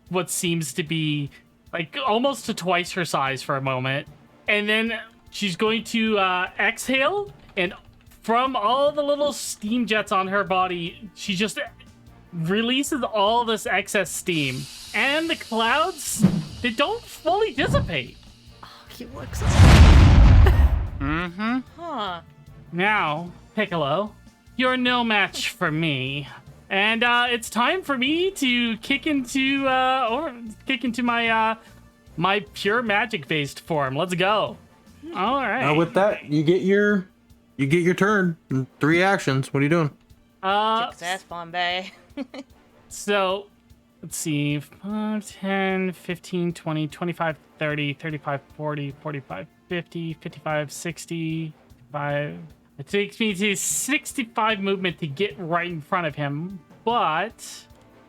what seems to be, like, almost to twice her size for a moment. And then she's going to exhale, and from all the little steam jets on her body, she just releases all this excess steam. And the clouds, they don't fully dissipate. He looks. Mm-hmm. Huh. Now, Piccolo, you're no match for me. And it's time for me to kick into my my pure magic-based form. Let's go. All right. Now with that, you get your turn. 3 actions. What are you doing? Kick his ass, Flambe. So, let's see. 5, 10, 15, 20, 25, 30, 35, 40, 45, 50, 55, 60, 5. It takes me to 65 movement to get right in front of him, but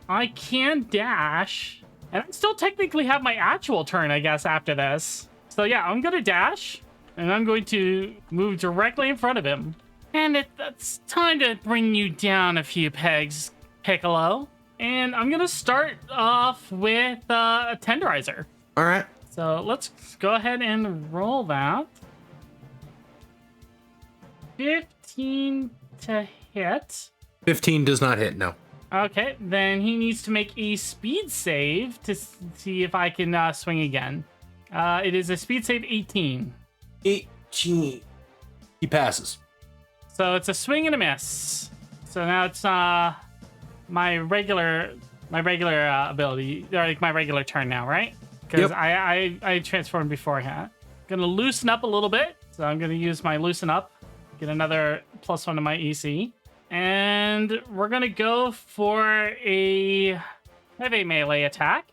I can dash, and I still technically have my actual turn, I guess, after this. So yeah, I'm gonna dash, and I'm going to move directly in front of him. And it's time to bring you down a few pegs, Piccolo. And I'm gonna start off with a tenderizer. All right. So let's go ahead and roll that. 15 to hit. 15 does not hit, no. Okay, then he needs to make a speed save to see if I can swing again. It is a speed save 18. 18. He passes. So it's a swing and a miss. So now it's my regular ability, or like my regular turn now, right? Because Yep. I transformed beforehand. Gonna loosen up a little bit. So I'm gonna use my loosen up. Get another +1 to my EC. And we're gonna go for a heavy melee attack.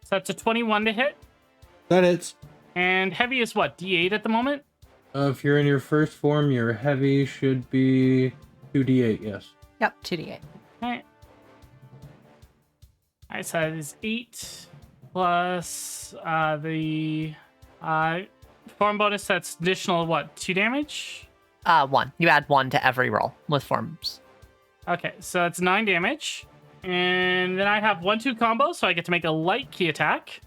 So that's a 21 to hit. That hits. And heavy is what, D8 at the moment? If you're in your first form, your heavy should be 2d8, yes. Yep, 2d8. Alright. Alright, so that is 8 plus the form bonus, that's additional, what, 2 damage? 1. You add 1 to every roll with forms. Okay, so it's 9 damage. And then I have 1-2 combo, so I get to make a light key attack.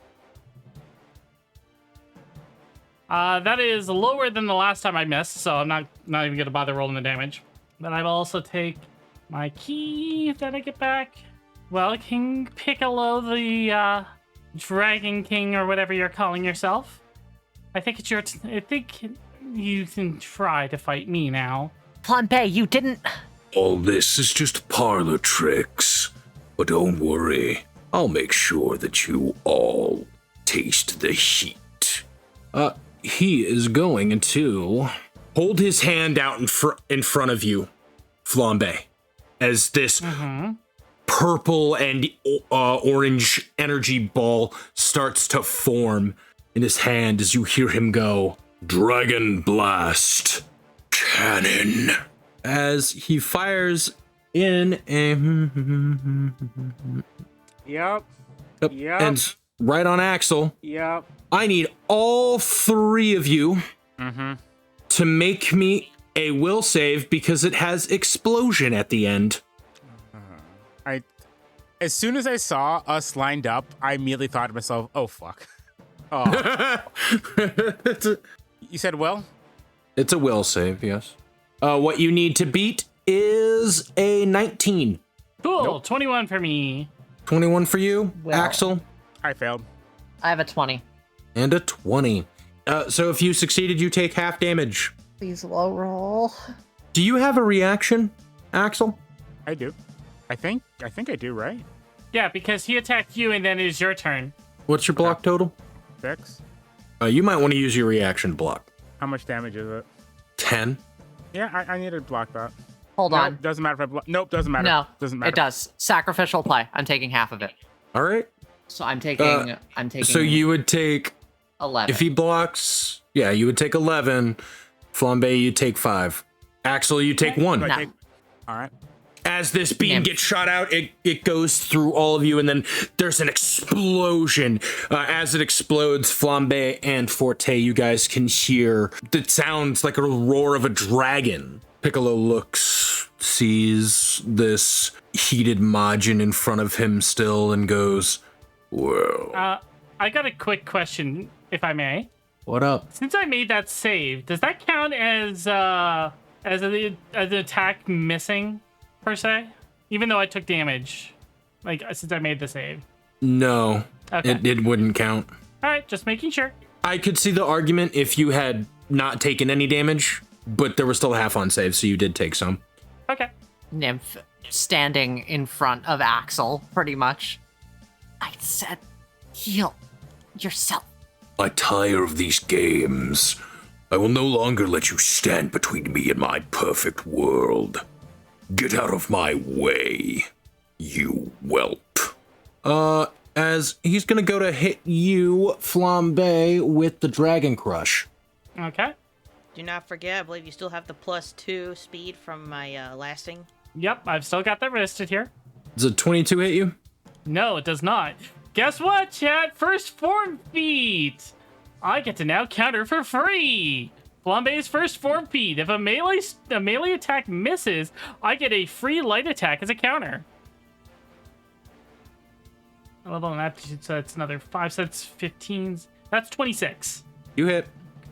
That is lower than the last time I missed, so I'm not even going to bother rolling the damage. But I will also take my key that I get back. Well, King Piccolo, the Dragon King, or whatever you're calling yourself. I think it's I think you can try to fight me now. Flambe, you didn't... All this is just parlor tricks. But don't worry, I'll make sure that you all taste the heat. He is going to hold his hand out in front of you, Flambe. as this purple and orange energy ball starts to form in his hand as you hear him go, Dragon Blast. Cannon. as he fires in a Yep. Yep. and right on Axel. Yep. I need all three of you to make me a will save because it has explosion at the end. As soon as I saw us lined up, I immediately thought to myself, "Oh fuck." Oh. You said will? It's a will save, yes. What you need to beat is a 19. Cool. 21 for me. 21 for you, Well. Axel, I failed. I have a 20. and a 20. So if you succeeded, you take half damage. Please low roll. Do you have a reaction, Axel? I do. I think I do, right? Yeah, because he attacked you and then it is your turn. What's your block total? 6. You might want to use your reaction block. How much damage is it? 10. Yeah, I need to block that. Hold Nope, on. doesn't matter if I block. Nope, doesn't matter. No, Doesn't matter. it does. Sacrificial play. I'm taking half of it. All right. So I'm taking. So you would take, 11. if he blocks, yeah, you would take 11. Flambe, you take 5. Axel, you take 1. Do I No. take- All right. As this beam Nymph. gets shot out, it goes through all of you, and then there's an explosion. As it explodes, Flambe and Forte, you guys can hear that sounds like a roar of a dragon. Piccolo looks, sees this heated Majin in front of him still, and goes, Well, I got a quick question, if I may. "What up?" Since I made that save, does that count as an attack missing, per se? Even though I took damage, like, since I made the save. No, Okay. it wouldn't count. All right, just making sure. I could see the argument if you had not taken any damage, but there was still a half on save, so you did take some. Okay. Nymph standing in front of Axel, pretty much. I said, heal yourself. I tire of these games. I will no longer let you stand between me and my perfect world. Get out of my way, you whelp. As he's gonna go to hit you, Flambe, with the Dragon Crush. Okay. Do not forget, I believe you still have the +2 speed from my lasting. Yep, I've still got that listed here. Does a 22 hit you? No, it does not. Guess what, chat? First form feat! I get to now counter for free! Flambe's first form feat. If a melee attack misses, I get a free light attack as a counter. A level on that, so that's another 5, so that's 15. That's 26. You hit.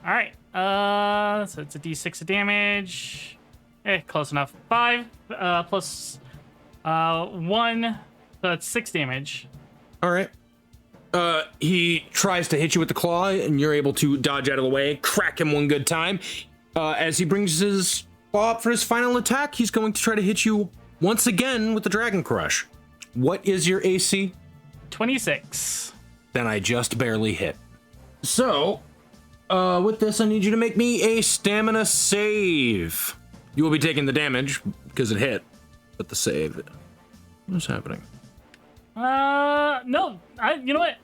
Alright, so it's a d6 of damage. Close enough. 5 plus 1, so that's 6 damage. All right. He tries to hit you with the claw, and you're able to dodge out of the way, crack him one good time. As he brings his claw up for his final attack, he's going to try to hit you once again with the Dragon Crush. What is your AC? 26. Then I just barely hit. So, with this, I need you to make me a stamina save. You will be taking the damage because it hit, but the save. What's happening? No, you know what?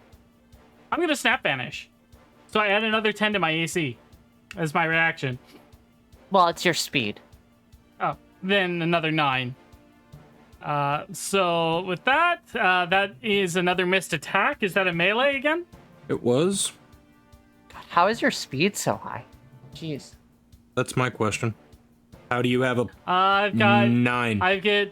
I'm gonna snap banish. So I add another 10 to my AC as my reaction. Well, it's your speed. Oh, then another 9. So with that, that is another missed attack. Is that a melee again? It was. God, how is your speed so high? Jeez. That's my question. How do you have a I've got 9? I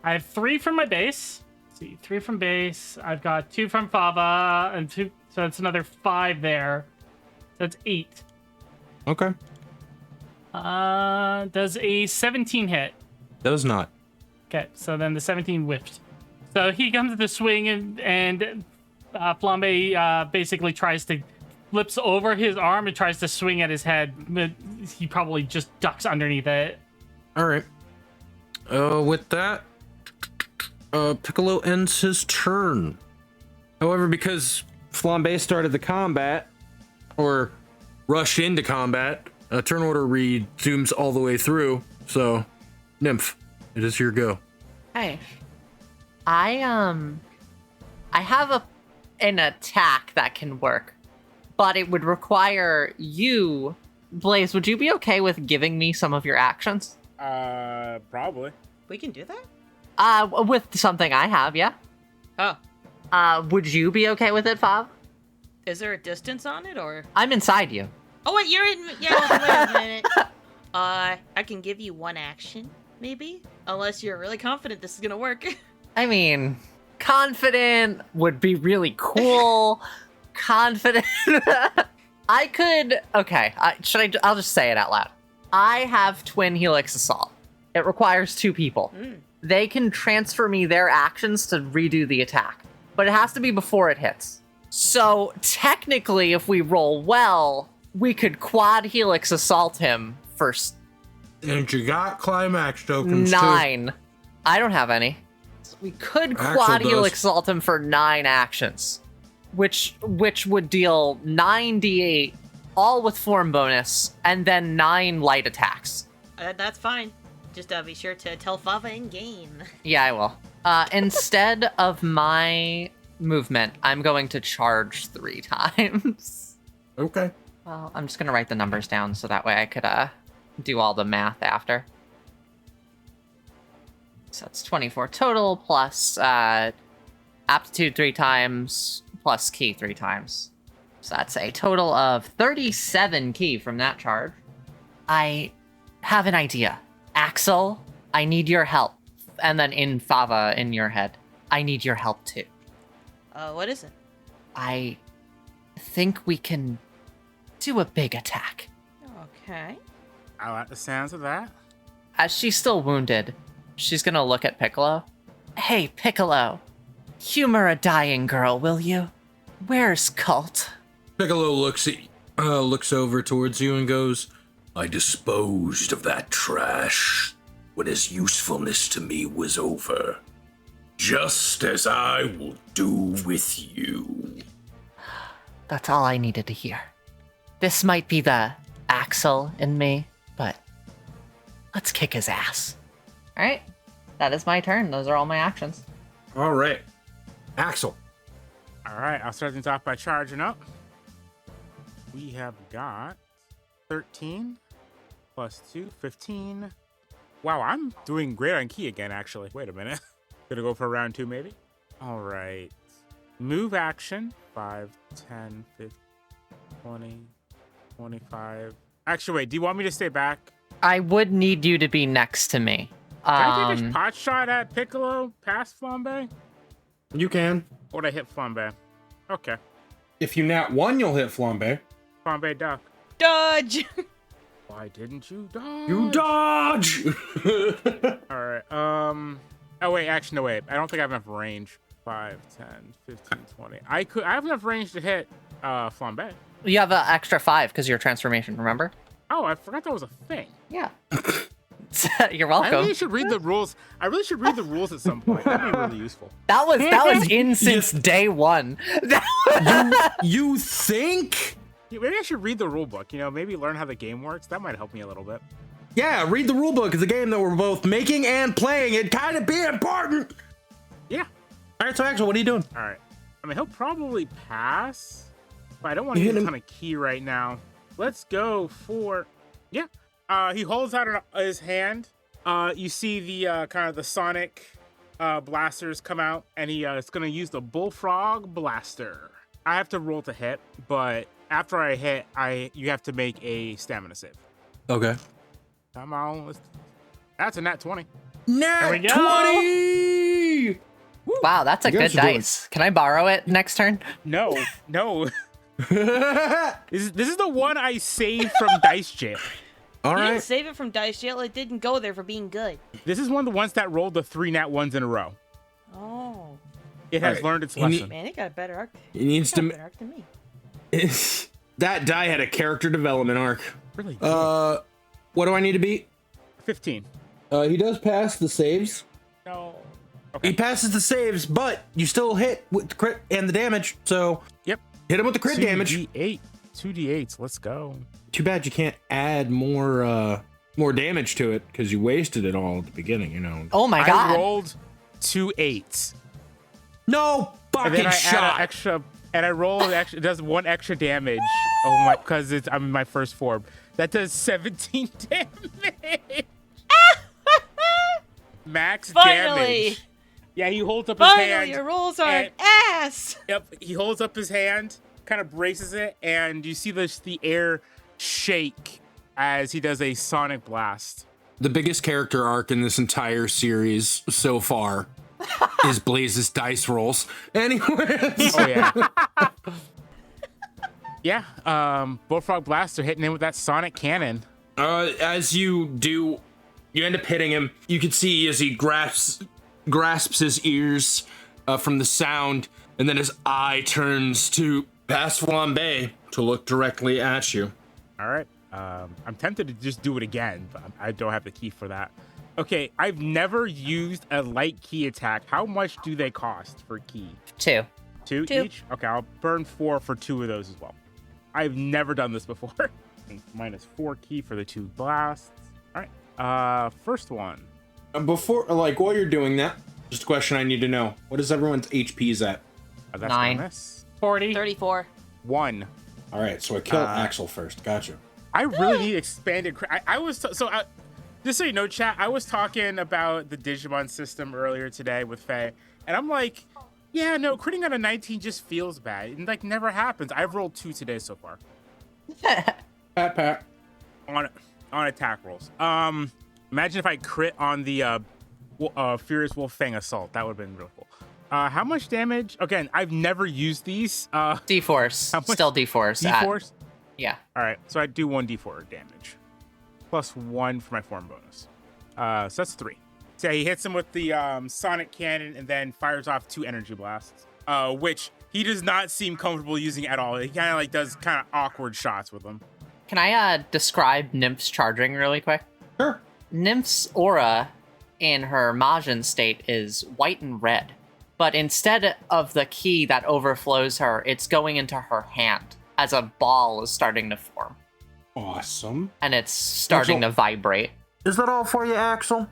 have 3 from my base. Let's see, 3 from base. I've got 2 from Fava and 2, so that's another 5 there. That's 8. Okay. Does a 17 hit? Does not. Okay, so then the 17 whiffed. So he comes to the swing and Flambe basically flips over his arm and tries to swing at his head, but he probably just ducks underneath it. All right. With that, Piccolo ends his turn. However, because Flambe started the combat, or rushed into combat, turn order resumes all the way through. So, Nymph, it is your go. Hey, I have an attack that can work, but it would require you, Blaze. Would you be okay with giving me some of your actions? Probably. We can do that? With something I have, yeah. Oh. Would you be okay with it, Fav? Is there a distance on it, or? I'm inside you. Oh, wait, you're in... Yeah, wait a minute. I can give you one action, maybe? Unless you're really confident this is gonna work. I mean, confident would be really cool. Confident. I could... Okay, I'll just say it out loud. I have Twin Helix Assault. It requires 2 people. They can transfer me their actions to redo the attack, but it has to be before it hits. So technically, if we roll well, we could quad Helix Assault him for And you got climax tokens 9. I don't have any. So we could Axel quad does. Helix Assault him for 9 actions, which would deal 9d8, all with form bonus, and then 9 light attacks. That's fine. Just be sure to tell Fava in game. Yeah, I will. Instead of my movement, I'm going to charge 3 times. too. Okay. Well, I'm just going to write the numbers down so that way I could do all the math after. So it's 24 total plus aptitude 3 times plus key 3 times. So that's a total of 37 key from that charge. I have an idea. Axel, I need your help. And then in Fava, in your head, I need your help too. What is it? I think we can do a big attack. Okay. I like the sounds of that. As she's still wounded, she's gonna look at Piccolo. Hey, Piccolo, humor a dying girl, will you? Where's Cult? Piccolo looks over towards you and goes, I disposed of that trash when his usefulness to me was over. Just as I will do with you. That's all I needed to hear. This might be the Axel in me, but let's kick his ass. All right, that is my turn. Those are all my actions. All right. Axel. All right, I'll start things off by charging up. We have got 13 plus 2, 15. Wow, I'm doing great on key again, actually. Wait a minute. Gonna go for round 2, maybe? All right. Move action. 5, 10, 15, 20, 25. Actually, wait, do you want me to stay back? I would need you to be next to me. Can I take a pot shot at Piccolo past Flambe? You can. Or would I hit Flambe? Okay. If you nat 1, you'll hit Flambe. Flambe duck. Dodge! Why didn't you dodge? You dodge! All right. Oh, wait. Actually, no, wait. I don't think I have enough range. 5, 10, 15, 20. I have enough range to hit Flambe. You have an extra 5 because you're a transformation, remember? Oh, I forgot that was a thing. Yeah. You're I welcome. really should read the rules. I really should read the rules at some point. That'd be really useful. That was in since day 1. You think? Yeah, maybe I should read the rule book. You know, maybe learn how the game works. That might help me a little bit. Yeah, read the rulebook. It's a game that we're both making and playing. It'd kind of be important. Yeah. All right, so Axel, what are you doing? All right. I mean, he'll probably pass, but I don't want to You use hit a him. ton of key right now. Let's go for, yeah. He holds out his hand. You see the kind of the sonic blasters come out, and he is going to use the bullfrog blaster. I have to roll to hit, but after I hit, you have to make a stamina save. Okay. Come on. That's a nat 20. Nat we go. 20! Wow, that's a You guys good are doing- dice. Can I borrow it next turn? No. This is the one I saved from Dice Jail. All You didn't right. save it from Dice Jail. It didn't go there for being good. This is one of the ones that rolled the 3 nat 1s in a row. Oh. It has Alright. learned its You need- lesson. Man, it got a better arc. It needs It got a to. better arc than me. That die had a character development arc. Really good. What do I need to beat? 15. He does pass the saves. No. He Okay. passes the saves, but you still hit with the crit and the damage. So Yep. hit him with the crit damage. 2d8. 2d8s. Let's go. Too bad you can't add more more damage to it because you wasted it all at the beginning, you know. Oh my I god. rolled 2 8s. No And then fucking I shot. add an extra, and I roll an extra. It does 1 extra damage. Oh my, because I'm in my first form. That does 17 damage. Max Finally! damage. Yeah, he holds up his Finally, hand. your rolls are and- ass! Yep, he holds up his hand, kind of braces it, and you see the air shake as he does a sonic blast. The biggest character arc in this entire series so far is Blaze's dice rolls. Anyways. Oh yeah. Yeah, Bullfrog Blaster hitting him with that sonic cannon. As you do, you end up hitting him. You can see as he grasps his ears from the sound, and then his eye turns to past Flambe to look directly at you. All right. I'm tempted to just do it again, but I don't have the key for that. Okay, I've never used a light key attack. How much do they cost for key? 2. 2 2. each? Okay, I'll burn 4 for 2 of those as well. I've never done this before. Minus 4 key for the 2 blasts. All right. First one. Before, while you're doing that, just a question I need to know. What is everyone's HPs at? That's 9. gonna miss. 40. 34. 1. All right, so I kill Axel first. Gotcha. I really need expanded. Just so you know, chat, I was talking about the Digimon system earlier today with Faye, and I'm like, yeah, no, critting on a 19 just feels bad. It never happens. I've rolled 2 today so far. Pat. On attack rolls. Imagine if I crit on the Furious Wolf Fang Assault. That would have been real cool. How much damage? Again, I've never used these. D-Force. How much? Still D-Force. D-Force? Yeah. All right, so I do 1 D4 damage. Plus 1 for my form bonus. So that's 3. So he hits him with the sonic cannon and then fires off 2 energy blasts, which he does not seem comfortable using at all. He kind of does kind of awkward shots with them. Can I describe Nymph's charging really quick? Sure. Nymph's aura in her Majin state is white and red. But instead of the key that overflows her, it's going into her hand as a ball is starting to form. Awesome. And it's starting to vibrate. Is that all for you, Axel?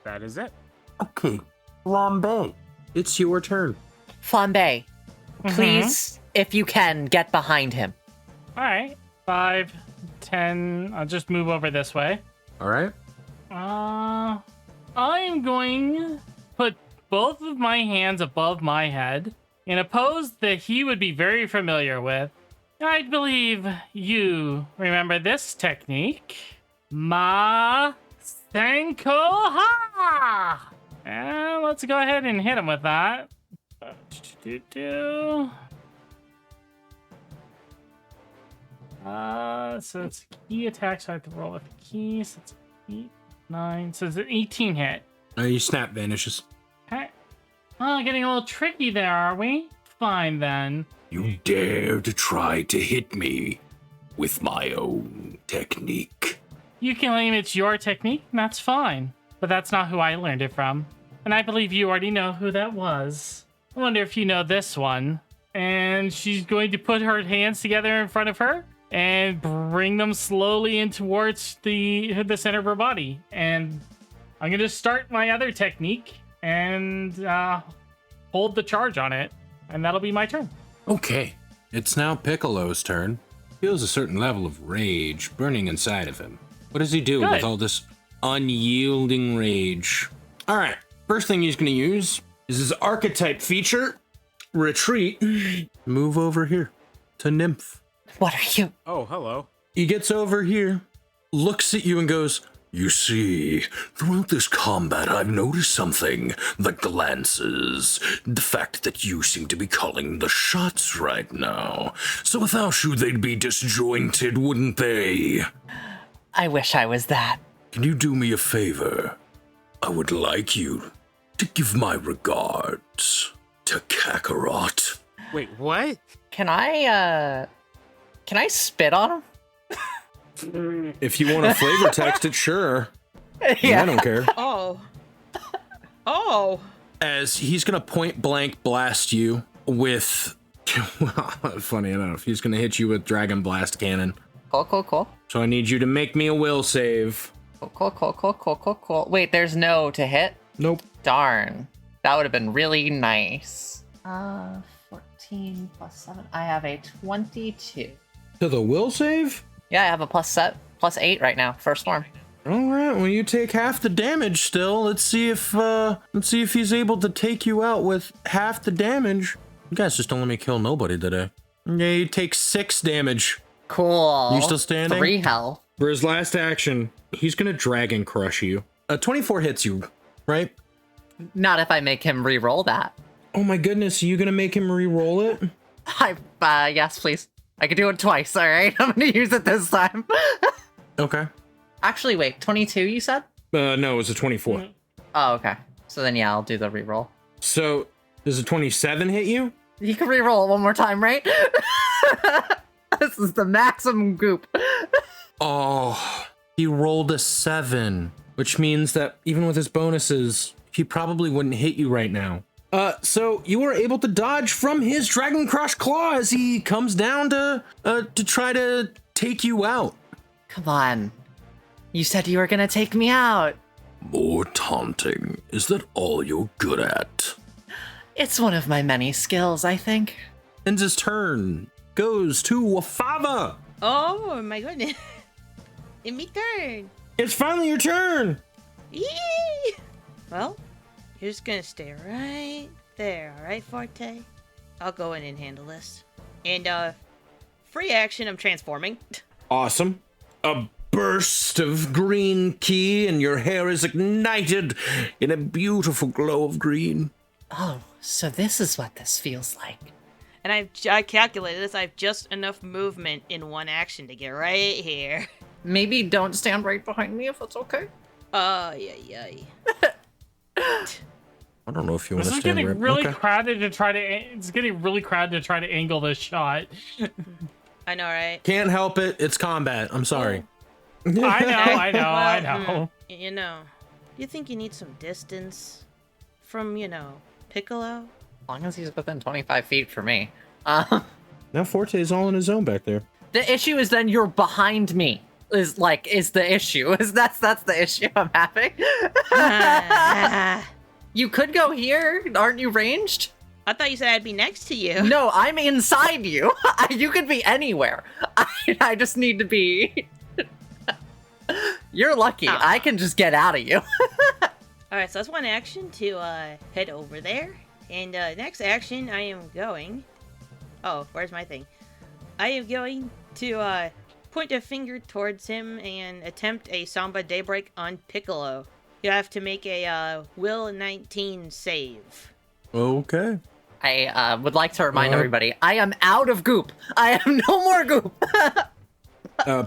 That is it. Okay. Flambe, it's your turn. Flambe, please, if you can, get behind him. All right. 5, 10. I'll just move over this way. All right. I'm going to put both of my hands above my head in a pose that he would be very familiar with. I believe you remember this technique. Ma Senko Ha! And let's go ahead and hit him with that. So it's a key attack, so I have to roll with the key. So it's 8, 9. So it's an 18 hit. Your snap vanishes. Okay. Oh, getting a little tricky there, are we? Fine then. You dare to try to hit me with my own technique. You can claim it's your technique, and that's fine. But that's not who I learned it from. And I believe you already know who that was. I wonder if you know this one. And she's going to put her hands together in front of her and bring them slowly in towards the center of her body. And I'm going to start my other technique and hold the charge on it. And that'll be my turn. Okay. It's now Piccolo's turn. Feels a certain level of rage burning inside of him. What does he do Good. with all this unyielding rage? All right. First thing he's going to use is his archetype feature, Retreat. Move over here to Nymph. What are you? Oh, hello. He gets over here, looks at you and goes, You see, throughout this combat, I've noticed something. The glances. The fact that you seem to be calling the shots right now. So without you, they'd be disjointed, wouldn't they? I wish I was that. Can you do me a favor? I would like you to give my regards to Kakarot. Wait, what? Can I spit on him? if you want to flavor text it, sure. Yeah. I don't care. Oh. Oh. As he's going to point blank blast you with, funny enough, he's going to hit you with Dragon Blast Cannon. Cool. So I need you to make me a will save. Cool. Wait, there's no to hit? Nope. Darn. That would have been really nice. 14 plus 7. I have a 22. To the will save? Yeah, I have a plus 8 right now. First form. All right. Well, you take half the damage still. Let's see if he's able to take you out with half the damage. You guys just don't let me kill nobody today. Yeah, you take 6 damage. Cool. You still standing? 3 health. For his last action, he's gonna dragon crush you. 24 hits you, right? Not if I make him re-roll that. Oh my goodness, are you gonna make him re-roll it? Yes, please. I could do it twice, all right? I'm gonna use it this time. Okay. Actually, wait, 22 you said? No, it was a 24. Oh, okay. So then, yeah, I'll do the re-roll. So, does a 27 hit you? You can re-roll it one more time, right? This is the maximum goop. Oh, he rolled a 7, which means that even with his bonuses, he probably wouldn't hit you right now. So you were able to dodge from his Dragon Crush Claw as he comes down to try to take you out. Come on. You said you were gonna take me out. More taunting. Is that all you're good at? It's one of my many skills, I think. Ends his turn. Goes to Wafava. Oh my goodness. It's me turn. It's finally your turn. Yee! Well, you're just gonna stay right there, alright, Forte? I'll go in and handle this. And, free action, I'm transforming. Awesome. A burst of green ki and your hair is ignited in a beautiful glow of green. Oh, so this is what this feels like. And I calculated this, I have just enough movement in one action to get right here. Maybe don't stand right behind me if it's okay. Yay. I don't know if you want This to is stand getting right. really Okay. crowded to try to. It's getting really crowded to try to angle this shot. I know, right? Can't help it. It's combat. I'm sorry. I know. You know, you think you need some distance from, Piccolo? As long as he's within 25 feet for me. Now Forte is all in his own back there. The issue is then you're behind me. Is the issue. That's the issue I'm having. You could go here. Aren't you ranged? I thought you said I'd be next to you. No, I'm inside you. You could be anywhere. I just need to be... You're lucky. I can just get out of you. Alright, so that's one action to head over there. And next action, I am going... Oh, where's my thing? I am going to point a finger towards him and attempt a Samba Daybreak on Piccolo. You have to make a Will 19 save. Okay. I would like to remind everybody, I am out of goop. I am no more goop.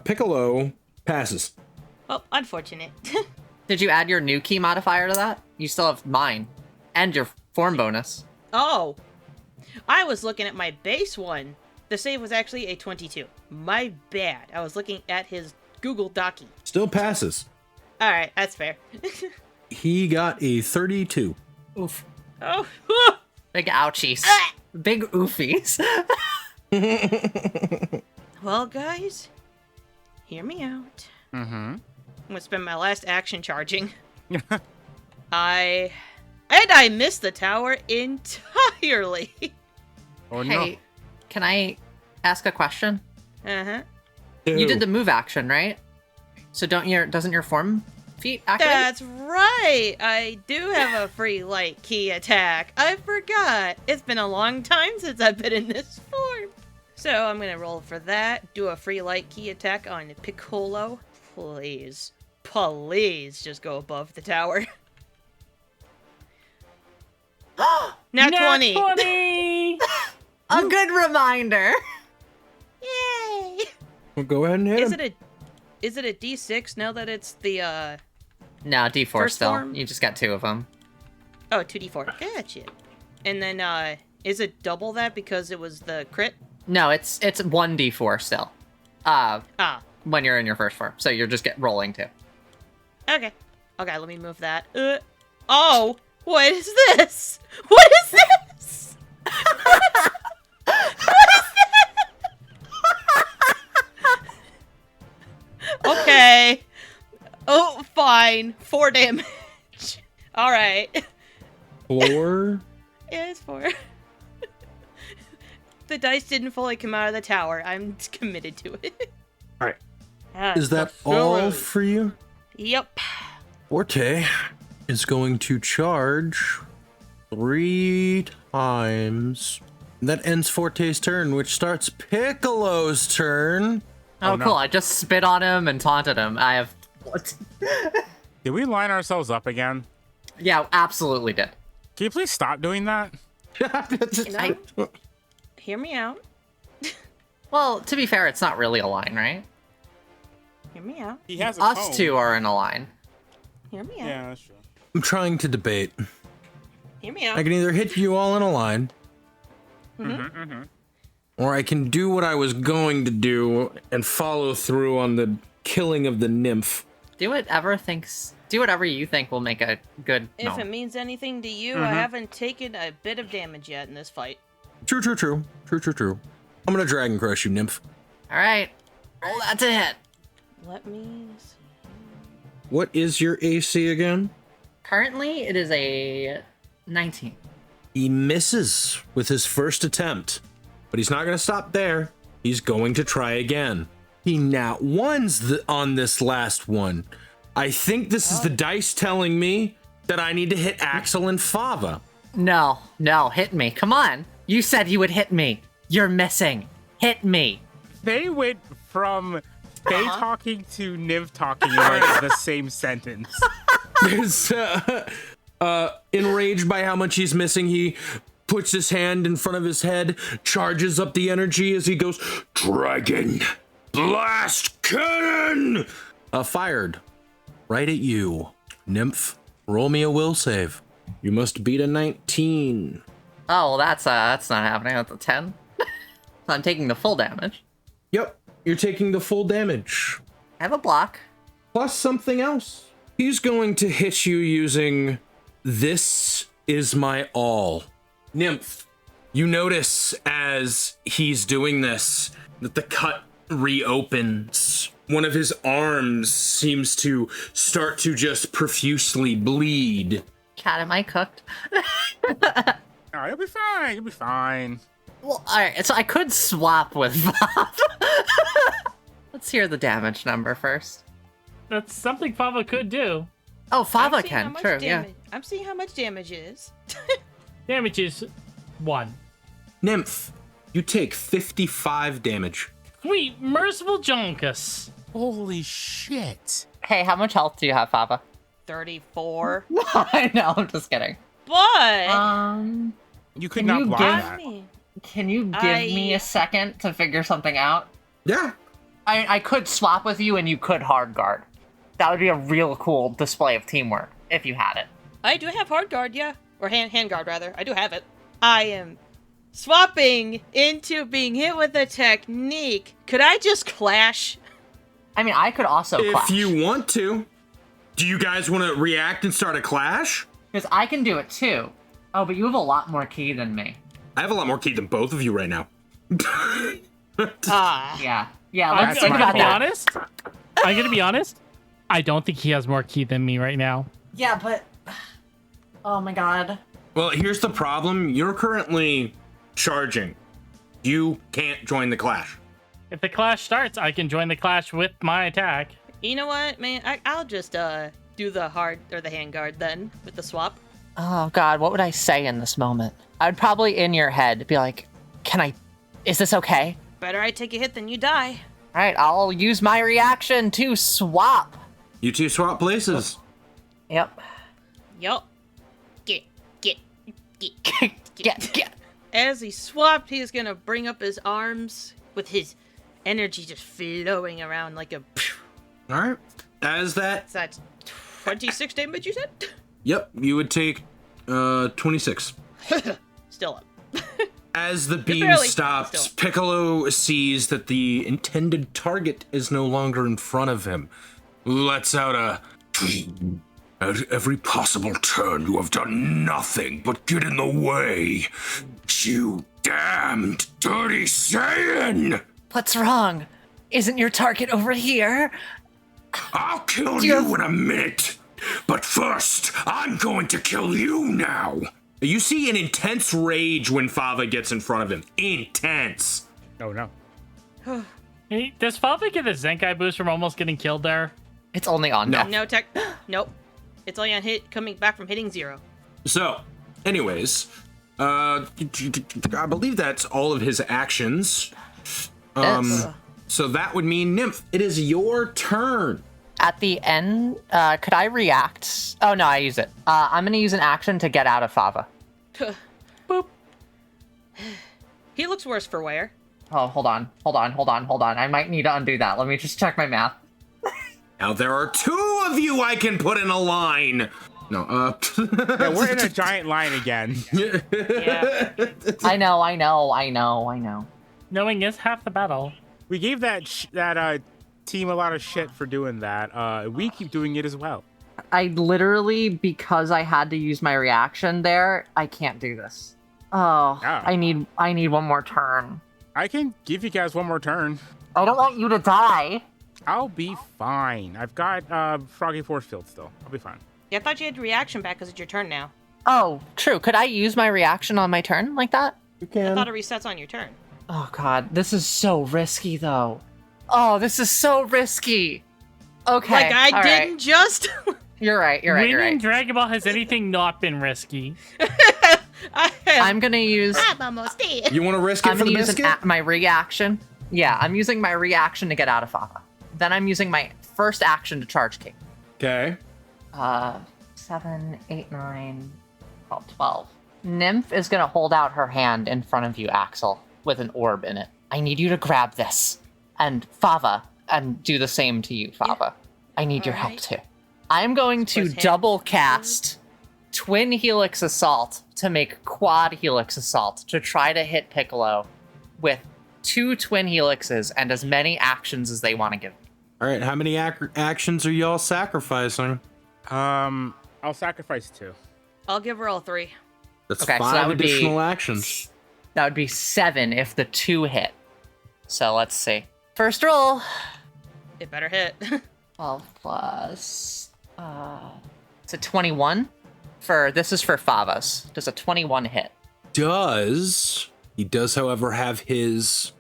Piccolo passes. Well, unfortunate. Did you add your new key modifier to that? You still have mine. And your form bonus. Oh, I was looking at my base one. The save was actually a 22. My bad. I was looking at his Google Docky. Still passes. Alright, that's fair. He got a 32. Oof. Oh. Big ouchies. Big oofies. Well, guys, hear me out. Mm-hmm. I'm gonna spend my last action charging. I missed the tower entirely. Oh no. Hey, can I ask a question? Uh-huh. You did the move action, right? So doesn't your form feat activate? That's right. I do have a free light key attack. I forgot. It's been a long time since I've been in this form. So I'm gonna roll for that. Do a free light key attack on Piccolo. Please, just go above the tower. Nat 20. 20! A good reminder. Yay! Well, go ahead and hit him. Is it a D6 now that it's the No, D4 First still. form? You just got 2 of them. 2D4. Gotcha. And then is it double that because it was the crit? No, it's 1d4 still. When you're in your first form. So you're just rolling 2. Okay, let me move that. Oh, what is this? What is this? Okay. Oh, 9, 4 damage. All right. 4? Yeah, it's 4. The dice didn't fully come out of the tower. I'm committed to it. All right. Ah, Is that fulfill all it. for you? Yep. Forte is going to charge 3 times. That ends Forte's turn, which starts Piccolo's turn. Oh, no. cool. I just spit on him and taunted him. I have... What? Did we line ourselves up again? Yeah, absolutely did. Can you please stop doing that? No. Hear me out. Well, to be fair, it's not really a line, right? Hear me out. He has a Us tone. two are in a line. Hear me out. Yeah, that's true. I'm trying to debate. Hear me out. I can either hit you all in a line, or I can do what I was going to do and follow through on the killing of the nymph. Do whatever you think will make a good... If it means anything to you, I haven't taken a bit of damage yet in this fight. True. I'm gonna Dragon Crush you, nymph. All right. Roll that to hit. Let me see. What is your AC again? Currently, it is a 19. He misses with his first attempt, but he's not gonna stop there. He's going to try again. He nat ones on this last one. I think this is the dice telling me that I need to hit Axel and Fava. No, hit me. Come on. You said you would hit me. You're missing. Hit me. They went from Faye talking to Niv talking in like the same sentence. There's, enraged by how much he's missing, he puts his hand in front of his head, charges up the energy as he goes, Dragon Blast Cannon! Fired. Right at you. Nymph, roll me a will save. You must beat a 19. Oh, well, that's not happening. That's a 10. So I'm taking the full damage. Yep, you're taking the full damage. I have a block. Plus something else. He's going to hit you using This Is My All. Nymph, you notice as he's doing this that the cut reopens. One of his arms seems to start to just profusely bleed. Cat, am I cooked? Oh, you'll be fine. You'll be fine. Well, all right. So I could swap with Bob. Let's hear the damage number first. That's something Fava could do. Oh, I'm Fava seeing how can. much True, yeah. damage- I'm seeing how much damage is. Damage is 1. Nymph, you take 55 damage. Sweet, merciful Jonkus. Holy shit. Hey, how much health do you have, Fava? 34. I know. I'm just kidding. But You could Can not you block give- I that. mean, Can you give me a second to figure something out? Yeah. I could swap with you and you could hard guard. That would be a real cool display of teamwork if you had it. I do have hard guard, yeah. Or hand guard, rather. I do have it. I am swapping into being hit with a technique. Could I just clash? I mean, I could also clash. If you want to. Do you guys want to react and start a clash? Because I can do it too. Oh, but you have a lot more ki than me. I have a lot more key than both of you right now. Ah. Yeah. Yeah, I'm let's think gonna about be that. honest. I'm gonna be honest. I don't think he has more ki than me right now. Yeah, but... Oh my god. Well, here's the problem. You're currently charging. You can't join the clash. If the clash starts, I can join the clash with my attack. You know what, man? I'll just do the hard or the hand guard then with the swap. Oh god, what would I say in this moment? I'd probably in your head be like, is this okay? Better I take a hit than you die. Alright, I'll use my reaction to swap. You two swap places. Yep. Yup. Get. Get. As he swapped, he's gonna bring up his arms with his energy just flowing around like a. All right. As that, That's 26 damage, you said? yep, you would take 26. Still up. As the beam barely- stops, still. Piccolo sees that the intended target is no longer in front of him. Lets out a... At every possible turn, you have done nothing but get in the way. You damned dirty Saiyan! What's wrong? Isn't your target over here? I'll kill you you have- in a minute. But first, I'm going to kill you now. You see an intense rage when Fava gets in front of him. Intense. Oh no. Hey, does Fava get a Zenkai boost from almost getting killed there? It's only on death. No tech. Nope. It's only on coming back from hitting 0. So, anyways, I believe that's all of his actions. Yes. So that would mean Nymph, it is your turn. At the end, could I react? Oh no, I use it. I'm gonna use an action to get out of Fava. Boop. He looks worse for wear. Oh, hold on. I might need to undo that. Let me just check my math. Now there are 2 of you I can put in a line. No, Yeah, we're in a giant line again. Yeah. I know. Knowing is half the battle. We gave that team a lot of shit for doing that. We keep doing it as well. I literally, because I had to use my reaction there, I can't do this. Oh, Ah. I need one more turn. I can give you guys one more turn. I don't want you to die. I'll be fine. I've got Froggy Force Field still. I'll be fine. Yeah, I thought you had reaction back because it's your turn now. Oh, true. Could I use my reaction on my turn like that? you I can. thought it resets on your turn. Oh god, this is so risky though. Oh, this is so risky. Okay. Like I all didn't right. just. You're right. Winning Dragon Ball has anything not been risky? I'm gonna use. I'm almost dead. You want to risk it I'm for the gonna use biscuit? my reaction. Yeah, I'm using my reaction to get out of Fava. Then I'm using my first action to charge King. Okay. 7, 8, 9, 12. Nymph is gonna hold out her hand in front of you, Axel, with an orb in it. I need you to grab this. And Fava, and do the same to you, Fava. I need your help Alright. too. I'm going to Was hand- double cast Twin Helix Assault to make Quad Helix Assault to try to hit Piccolo with 2 Twin Helixes and as many actions as they want to give me. All right, how many actions are y'all sacrificing? I'll sacrifice 2. I'll give her all 3. That's Okay, so 5 that would be- additional actions. That would be 7 if the 2 hit. So let's see. First roll. It better hit. 12 plus... it's a 21. This is for Favas. Does a 21 hit? He does, however, have his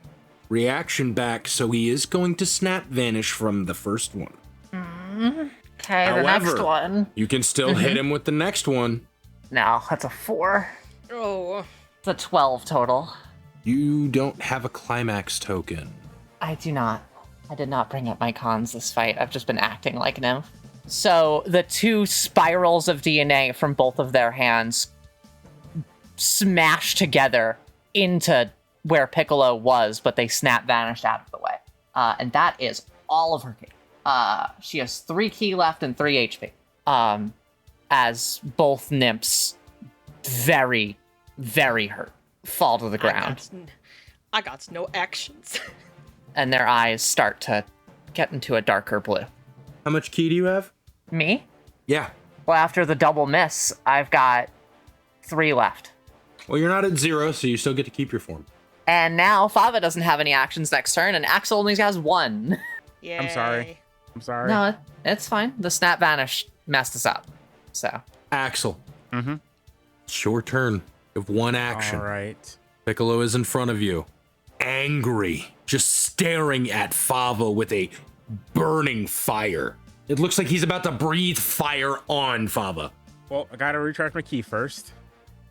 reaction back, so he is going to snap vanish from the first one. Okay, the next However, one. You can still hit him with the next one. No, that's a 4. Oh. It's a 12 total. You don't have a climax token. I do not. I did not bring up my cons this fight. I've just been acting like an nymph. So the 2 spirals of DNA from both of their hands smash together into where Piccolo was, but they snap vanished out of the way. And that is all of her ki. She has 3 ki left and 3 HP. As both nymphs, very, very hurt, fall to the ground. I got no actions. And their eyes start to get into a darker blue. How much key do you have? Me? Yeah. Well, after the double miss, I've got 3 left. Well, you're not at 0, so you still get to keep your form. And now Fava doesn't have any actions next turn, and Axel only has 1. Yeah. I'm sorry. No, it's fine. The snap vanish messed us up. So. Axel. Mm-hmm. It's your turn. You have 1 action. All right. Piccolo is in front of you. Angry. Just staring at Fava with a burning fire. It looks like he's about to breathe fire on Fava. Well, I gotta recharge my key first.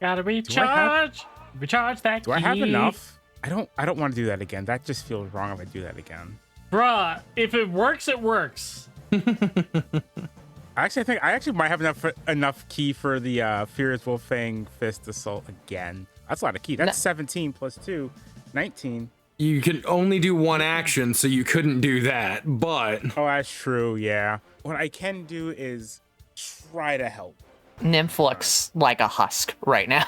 Gotta recharge. Recharge that Do I have key. enough? I don't want to do that again. That just feels wrong if I do that again. Bruh, if it works, it works. I think I might have enough key for the Furious Wolfang Fist Assault again. That's a lot of key. That's 17 plus 2, 19. You can only do 1 action, so you couldn't do that, but... Oh, that's true, yeah. What I can do is try to help. Nymph looks like a husk right now.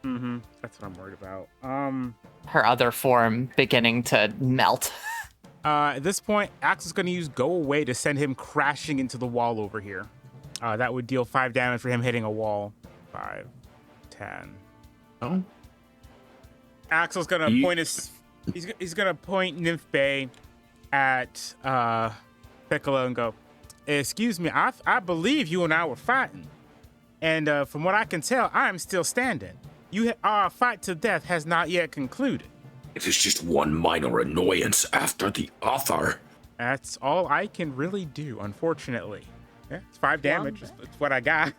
Mm-hmm. That's what I'm worried about. Her other form beginning to melt. At this point, Axel's going to use Go Away to send him crashing into the wall over here. That would deal 5 damage for him hitting a wall. 5, 10. Oh? Axel's going to point his... He's going to point Nymph Bay at Piccolo and go, Excuse me, I believe you and I were fighting. And from what I can tell, I am still standing. Our fight to death has not yet concluded. It is just one minor annoyance after the other. That's all I can really do, unfortunately. Yeah, it's 5 damage. It's what I got.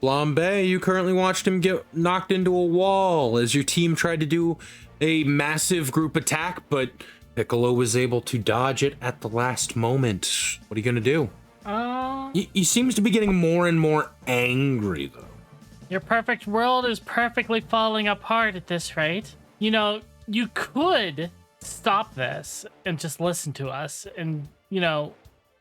Flambe, you currently watched him get knocked into a wall as your team tried to do a massive group attack, but Piccolo was able to dodge it at the last moment. What are you gonna do? He seems to be getting more and more angry, though. Your perfect world is perfectly falling apart at this rate. You know, you could stop this and just listen to us and,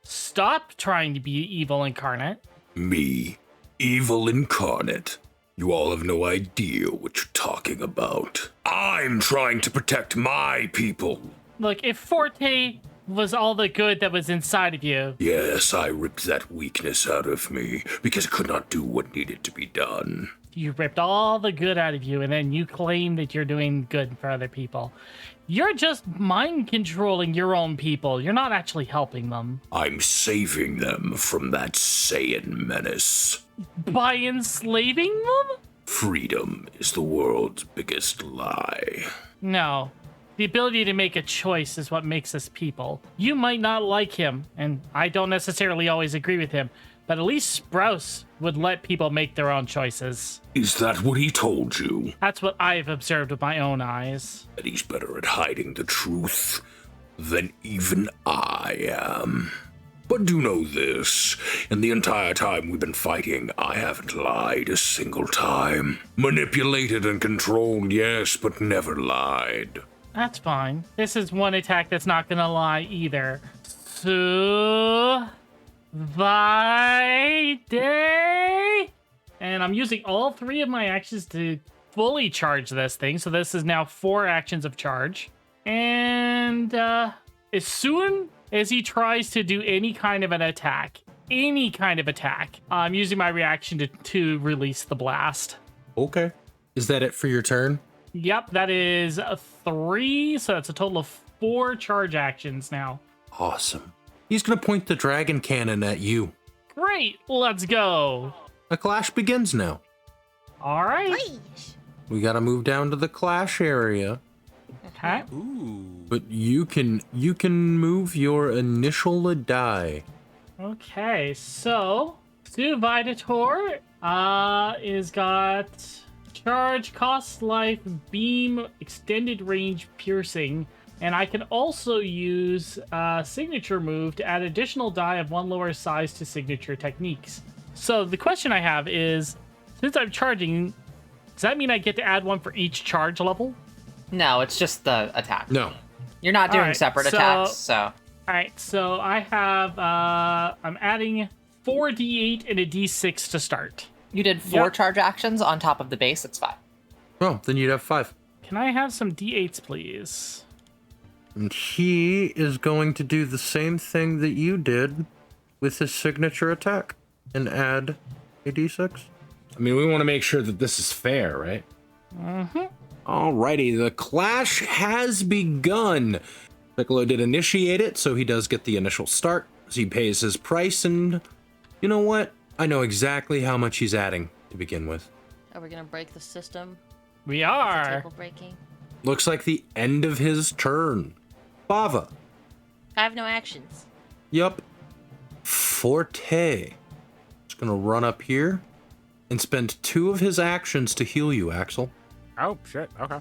stop trying to be evil incarnate. Me, evil incarnate. You all have no idea what you're talking about. I'm trying to protect my people. Look, if Forte was all the good that was inside of you. Yes, I ripped that weakness out of me because I could not do what needed to be done. You ripped all the good out of you, and then you claim that you're doing good for other people. You're just mind controlling your own people. You're not actually helping them. I'm saving them from that Saiyan menace. By enslaving them? Freedom is the world's biggest lie. No. The ability to make a choice is what makes us people. You might not like him, and I don't necessarily always agree with him, but at least Sprouse would let people make their own choices. Is that what he told you? That's what I've observed with my own eyes. That he's better at hiding the truth than even I am. But do know this, in the entire time we've been fighting, I haven't lied a single time. Manipulated and controlled, yes, but never lied. That's fine. This is one attack that's not gonna lie either. So... Day, and I'm using all 3 of my actions to fully charge this thing. So this is now 4 actions of charge. And as soon as he tries to do any kind of an attack, I'm using my reaction to release the blast. Okay. Is that it for your turn? Yep, that is 3. So that's a total of 4 charge actions now. Awesome. He's gonna point the dragon cannon at you. Great, let's go. The clash begins now. All right. Please. We gotta move down to the clash area. Okay. Ooh. But you can move your initial die. Okay, so Suvidator is got charge, cost life, beam, extended range, piercing. And I can also use signature move to add additional die of 1 lower size to signature techniques. So the question I have is, since I'm charging, does that mean I get to add 1 for each charge level? No, it's just the attack. No. You're not doing Alright, separate so- attacks, so. All right, so I have, I'm adding 4 d8 and a d6 to start. You did 4 Yep. charge actions on top of the base, it's 5. Oh, then you'd have 5. Can I have some d8s, please? And he is going to do the same thing that you did with his signature attack and add a d6. I mean, we want to make sure that this is fair, right? Mm-hmm. Alrighty, the clash has begun. Piccolo did initiate it, so he does get the initial start. He pays his price, and you know what? I know exactly how much he's adding to begin with. Are we gonna break the system? We The are. table breaking? Looks like the end of his turn. Bava. I have no actions. Yup. Forte. Just gonna run up here and spend 2 of his actions to heal you, Axel. Oh, shit. Okay.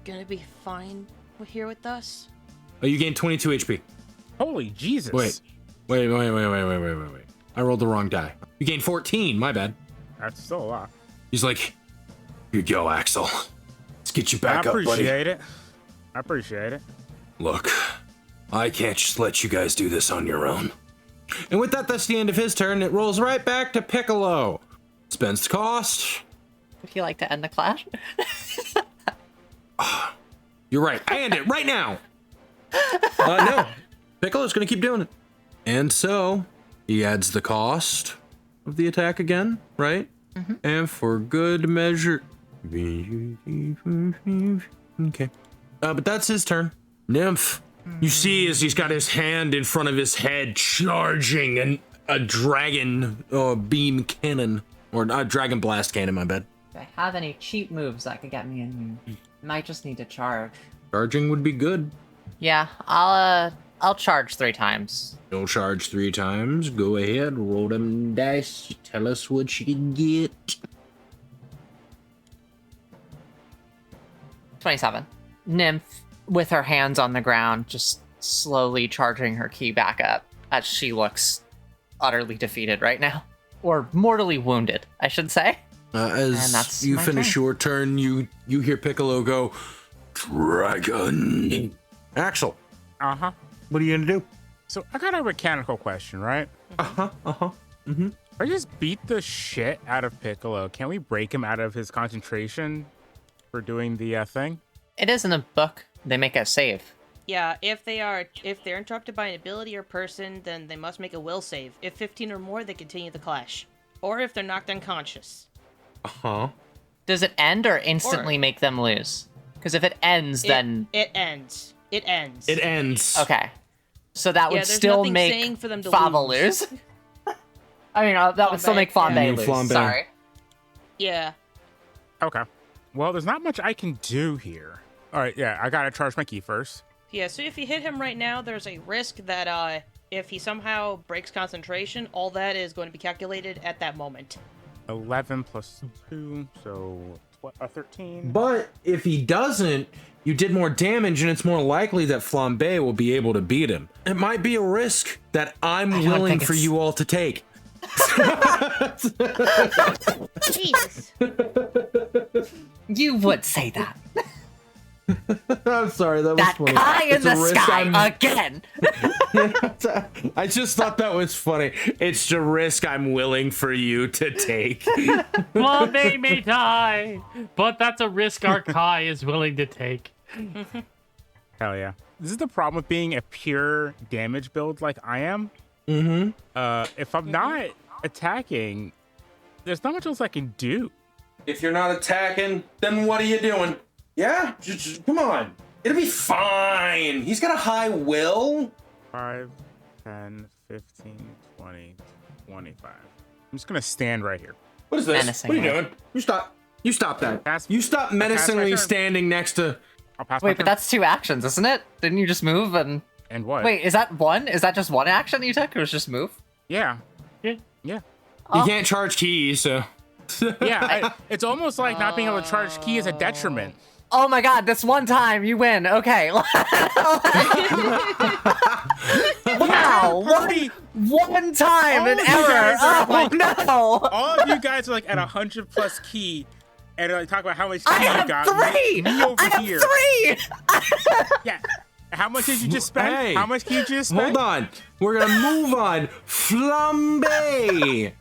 Gonna be fine here with us? Oh, you gain 22 HP. Holy Jesus. Wait. I rolled the wrong die. You gain 14, my bad. That's still a lot. He's like, here you go, Axel. Let's get you back I up, buddy. appreciate it. I appreciate it. Look, I can't just let you guys do this on your own. And with that, that's the end of his turn. It rolls right back to Piccolo. Spends cost. Would you like to end the clash? You're right. I end it right now. No. Piccolo's going to keep doing it. And so he adds the cost of the attack again, right? Mm-hmm. And for good measure. Okay. But that's his turn. Nymph, You see as he's got his hand in front of his head charging a dragon beam cannon. Or a dragon blast cannon, my bad. If I have any cheap moves that could get me in here, might just need to charge. Charging would be good. Yeah, I'll charge 3 times. You'll charge 3 times. Go ahead, roll them dice. Tell us what you can get. 27. Nymph, with her hands on the ground, just slowly charging her ki back up as she looks utterly defeated right now. Or mortally wounded, I should say. As you finish your turn, you hear Piccolo go, Dragon. Axel. Uh-huh. What are you gonna do? So I got a mechanical question, right? Mm-hmm. If I just beat the shit out of Piccolo, can we break him out of his concentration for doing the thing? It is in the book. They make a save. Yeah, if they're interrupted by an ability or person, then they must make a will save. If 15 or more, they continue the clash. Or if they're knocked unconscious. Uh-huh. Does it end or instantly make them lose? Because if it ends, then... It ends. It ends. It ends. Okay. So that would there's still nothing make saying for them to Fava lose. lose. I mean, that would still make Flambe Yeah. lose. Flambe. Sorry. Yeah. Okay. Well, there's not much I can do here. All right, yeah, I gotta charge my ki first. Yeah, so if you hit him right now, there's a risk that if he somehow breaks concentration, all that is going to be calculated at that moment. 11 plus 2, so 13. But if he doesn't, you did more damage, and it's more likely that Flambe will be able to beat him. It might be a risk that I'm willing for you all to take. Jesus. You would say that. I'm sorry, that was That funny. guy in It's a the risk sky again. I just thought that was funny. It's the risk I'm willing for you to take. Flambe may die, but that's a risk our Kai is willing to take. Hell yeah. This is the problem with being a pure damage build like I am. Mm-hmm. If I'm not attacking, there's not much else I can do. If you're not attacking, then what are you doing? Yeah? Just come on. It'll be fine. He's got a high will. 5, 10, 15, 20, 25. I'm just gonna stand right here. What is this? Menacing, What are you right? doing? You stop. You stop that. Pass- You stop pass my menacingly turn. standing next to... I'll pass my Wait, but turn. that's 2 actions, isn't it? Didn't you just move and... And what? Wait, is that 1? Is that just 1 action you took? It was just move? Yeah. Yeah. Yeah. You can't charge keys, so... Yeah. It's almost like not being able to charge ki is a detriment. Oh my god, this one time you win. Okay. Wow. One time All an of you error. guys are Oh like- no. All of you guys are like at 100 plus ki and like talk about how much ki I you have got. 3. Me over I have here. 3. Yeah. How much did you just spend? Hey, How much did you just spend? Hold on. We're gonna move on. Flambe!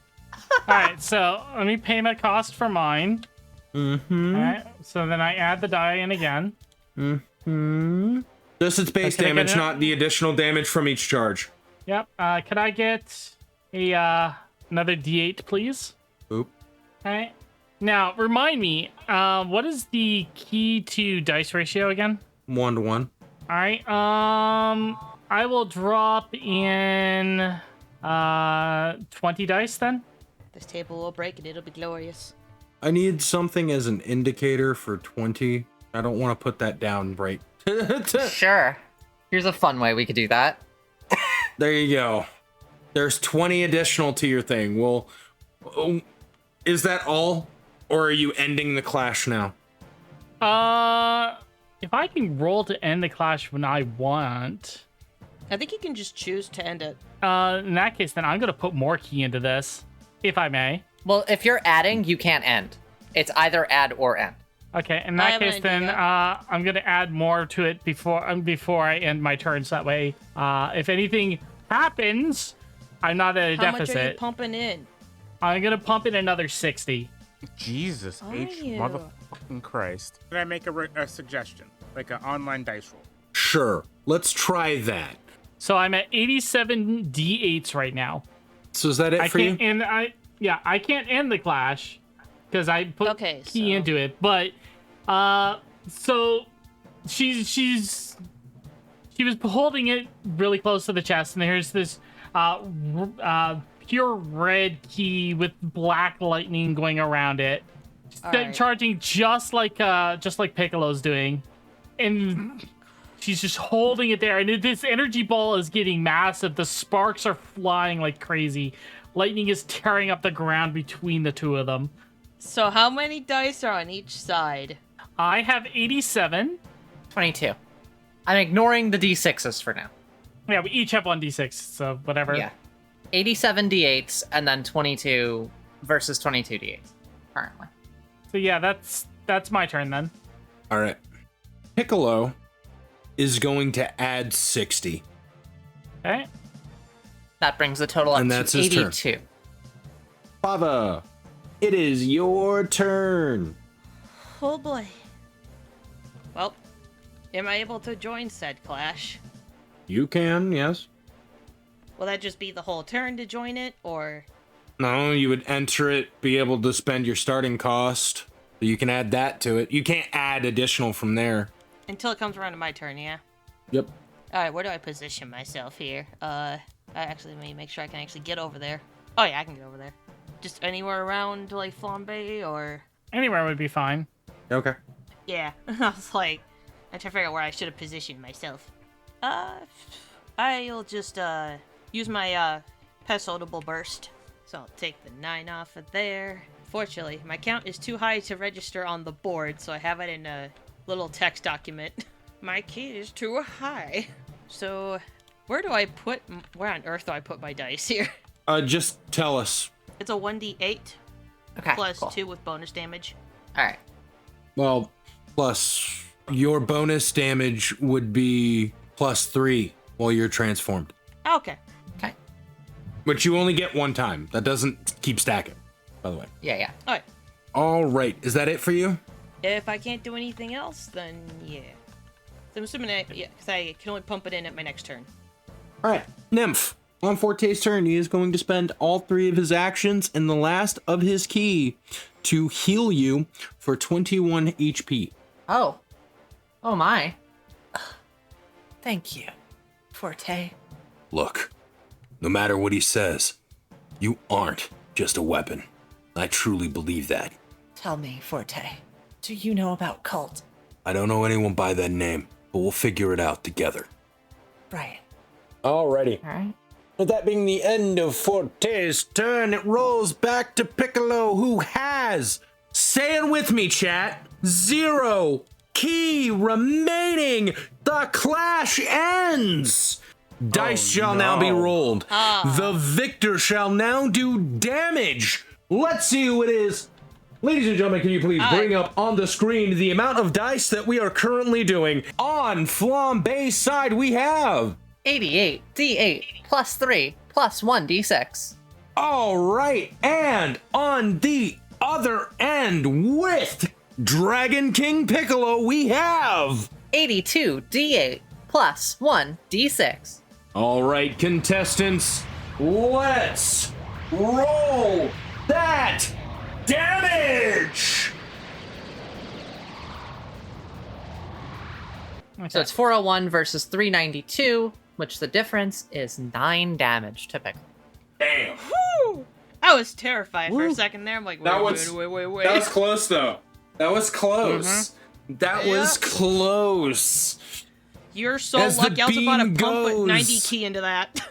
All right, so let me pay my cost for mine. Mm-hmm. All right, so then I add the die in again. Mm-hmm. Just its base Okay, damage, good. not the additional damage from each charge. Yep. Could I get a another D8, please? Oop. All right. Now remind me, what is the key to dice ratio again? 1 to 1. All right. I will drop in 20 dice then. This table will break and it'll be glorious. I need something as an indicator for 20. I don't want to put that down right. Sure. Here's a fun way we could do that. There you go. There's 20 additional to your thing. Well, is that all? Or are you ending the clash now? If I can roll to end the clash when I want, I think you can just choose to end it. in that case, then I'm gonna put more key into this, if I may. Well, if you're adding, you can't end. It's either add or end. Okay, in I that have an case, then idea. I'm gonna add more to it before I end my turns. That way, if anything happens, I'm not at a How much are you deficit. pumping in? I'm gonna pump in another 60. Jesus Are H you? motherfucking Christ. Can I make a suggestion? Like an online dice roll? Sure. Let's try that. So I'm at 87 D8s right now. So is that it I for can't you? end. I can't end the clash because I put Okay, key so- into it. But so she's She was holding it really close to the chest, and there's this pure red key with black lightning going around it, right. charging just like Piccolo's doing, and she's just holding it there. And this energy ball is getting massive. The sparks are flying like crazy. Lightning is tearing up the ground between the two of them. So how many dice are on each side? I have 87. 22. I'm ignoring the d6s for now. Yeah, we each have 1d6, so whatever. Yeah. 87 d8s and then 22 versus 22 d8s currently. So yeah, that's my turn then. All right. Piccolo is going to add 60. Okay. That brings the total up And to that's his 82. turn. Fava, it is your turn. Oh boy. Well, am I able to join said clash? You can, yes. Will that just be the whole turn to join it, or? No, you would enter it, be able to spend your starting cost. You can add that to it. You can't add additional from there. Until it comes around to my turn, yeah? Yep. Alright, where do I position myself here? Let me make sure I can actually get over there. Oh yeah, I can get over there. Just anywhere around, like, Flambe, or? Anywhere would be fine. Okay. Yeah, I was like, I'm trying to figure out where I should have positioned myself. I'll just, use my, Pesotable Burst. So I'll take the 9 off of there. Fortunately, my count is too high to register on the board, so I have it in a little text document. My key is too high. So, where on earth do I put my dice here? Just tell us. It's a 1d8 Okay, plus cool. 2 with bonus damage. All right. Well, plus your bonus damage would be +3 while you're transformed. Okay. Okay. Which you only get one time. That doesn't keep stacking, by the way. Yeah. Alright. All right. Is that it for you? If I can't do anything else, then yeah. So I'm assuming because I can only pump it in at my next turn. All right. Nymph. On Forte's turn, he is going to spend all 3 of his actions and the last of his key to heal you for 21 HP. Oh my. Thank you, Forte. Look, no matter what he says, you aren't just a weapon. I truly believe that. Tell me, Forte, do you know about cult? I don't know anyone by that name, but we'll figure it out together. Right. Alrighty. All right. With that being the end of Forte's turn, it rolls back to Piccolo, who has, say it with me, chat, 0 key remaining. The clash ends. Dice shall now be rolled. The victor shall now do damage. Let's see who it is. Ladies and gentlemen, can you please bring up on the screen the amount of dice that we are currently doing? On Flambe's side, we have 88 d8 plus 3 plus 1 d6. all right, and on the other end with Dragon King Piccolo, we have 82 d8 plus 1 d6. all right, contestants, let's roll that damage. So it's 401 versus 392, which the difference is 9 damage to Piccolo. Damn. Woo! I was terrified for a second there. I'm like, wait. That was close, though. That was close. That was close. You're so As the lucky. I was about to beam pump a 90 goes- key into that.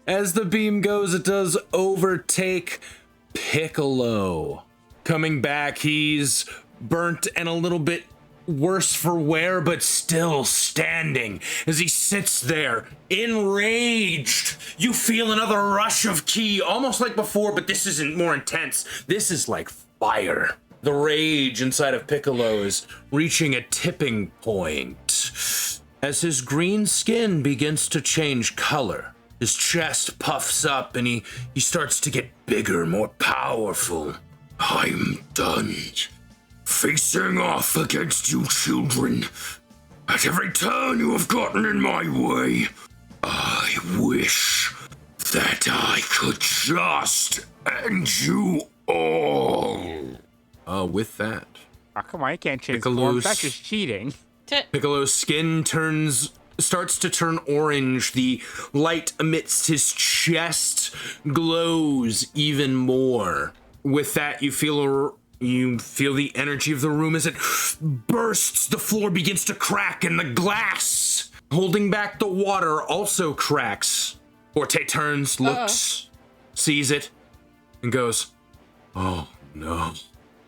As the beam goes, it does overtake Piccolo. Coming back, he's burnt and a little bit worse for wear, but still standing as he sits there, enraged. You feel another rush of ki, almost like before, but this isn't more intense. This is like fire. The rage inside of Piccolo is reaching a tipping point. As his green skin begins to change color, his chest puffs up and he starts to get bigger, more powerful. I'm done facing off against you children. At every turn you have gotten in my way, I wish that I could just end you all. With that, Oh, come on, you can't change Piccolo's- forms. That's just cheating. Piccolo's skin turns starts to turn orange. The light amidst his chest glows even more. With that, you feel the energy of the room as it bursts. The floor begins to crack, and the glass holding back the water also cracks. Forte turns, looks, sees it, and goes, "Oh no."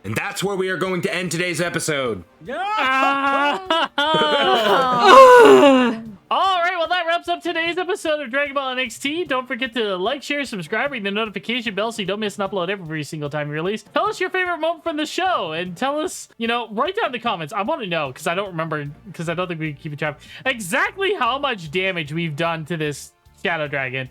And that's where we are going to end today's episode. All right, well, that wraps up today's episode of Dragon Ball NXT. Don't forget to like, share, subscribe, ring the notification bell so you don't miss an upload every single time we release. Tell us your favorite moment from the show, and tell us, write down in the comments. I want to know, because I don't remember, because I don't think we keep a track, exactly how much damage we've done to this Shadow Dragon.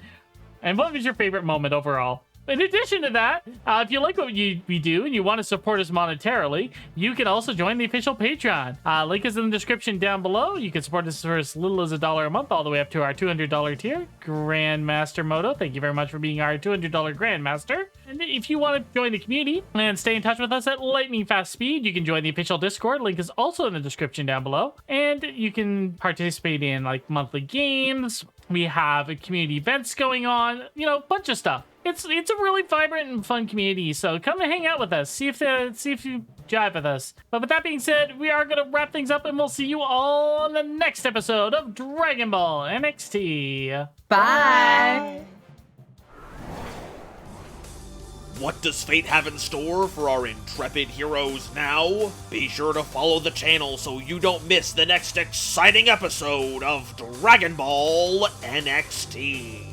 And what was your favorite moment overall? In addition to that, if you like what we do and you want to support us monetarily, you can also join the official Patreon. Link is in the description down below. You can support us for as little as $1 a month, all the way up to our $200 tier. Grandmaster Moto, thank you very much for being our $200 Grandmaster. And if you want to join the community and stay in touch with us at lightning fast speed, you can join the official Discord. Link is also in the description down below. And you can participate in monthly games. We have community events going on, a bunch of stuff. It's a really vibrant and fun community, so come and hang out with us. See if you jive with us. But with that being said, we are gonna wrap things up, and we'll see you all on the next episode of Dragon Ball NXT. Bye. What does fate have in store for our intrepid heroes now? Be sure to follow the channel so you don't miss the next exciting episode of Dragon Ball NXT.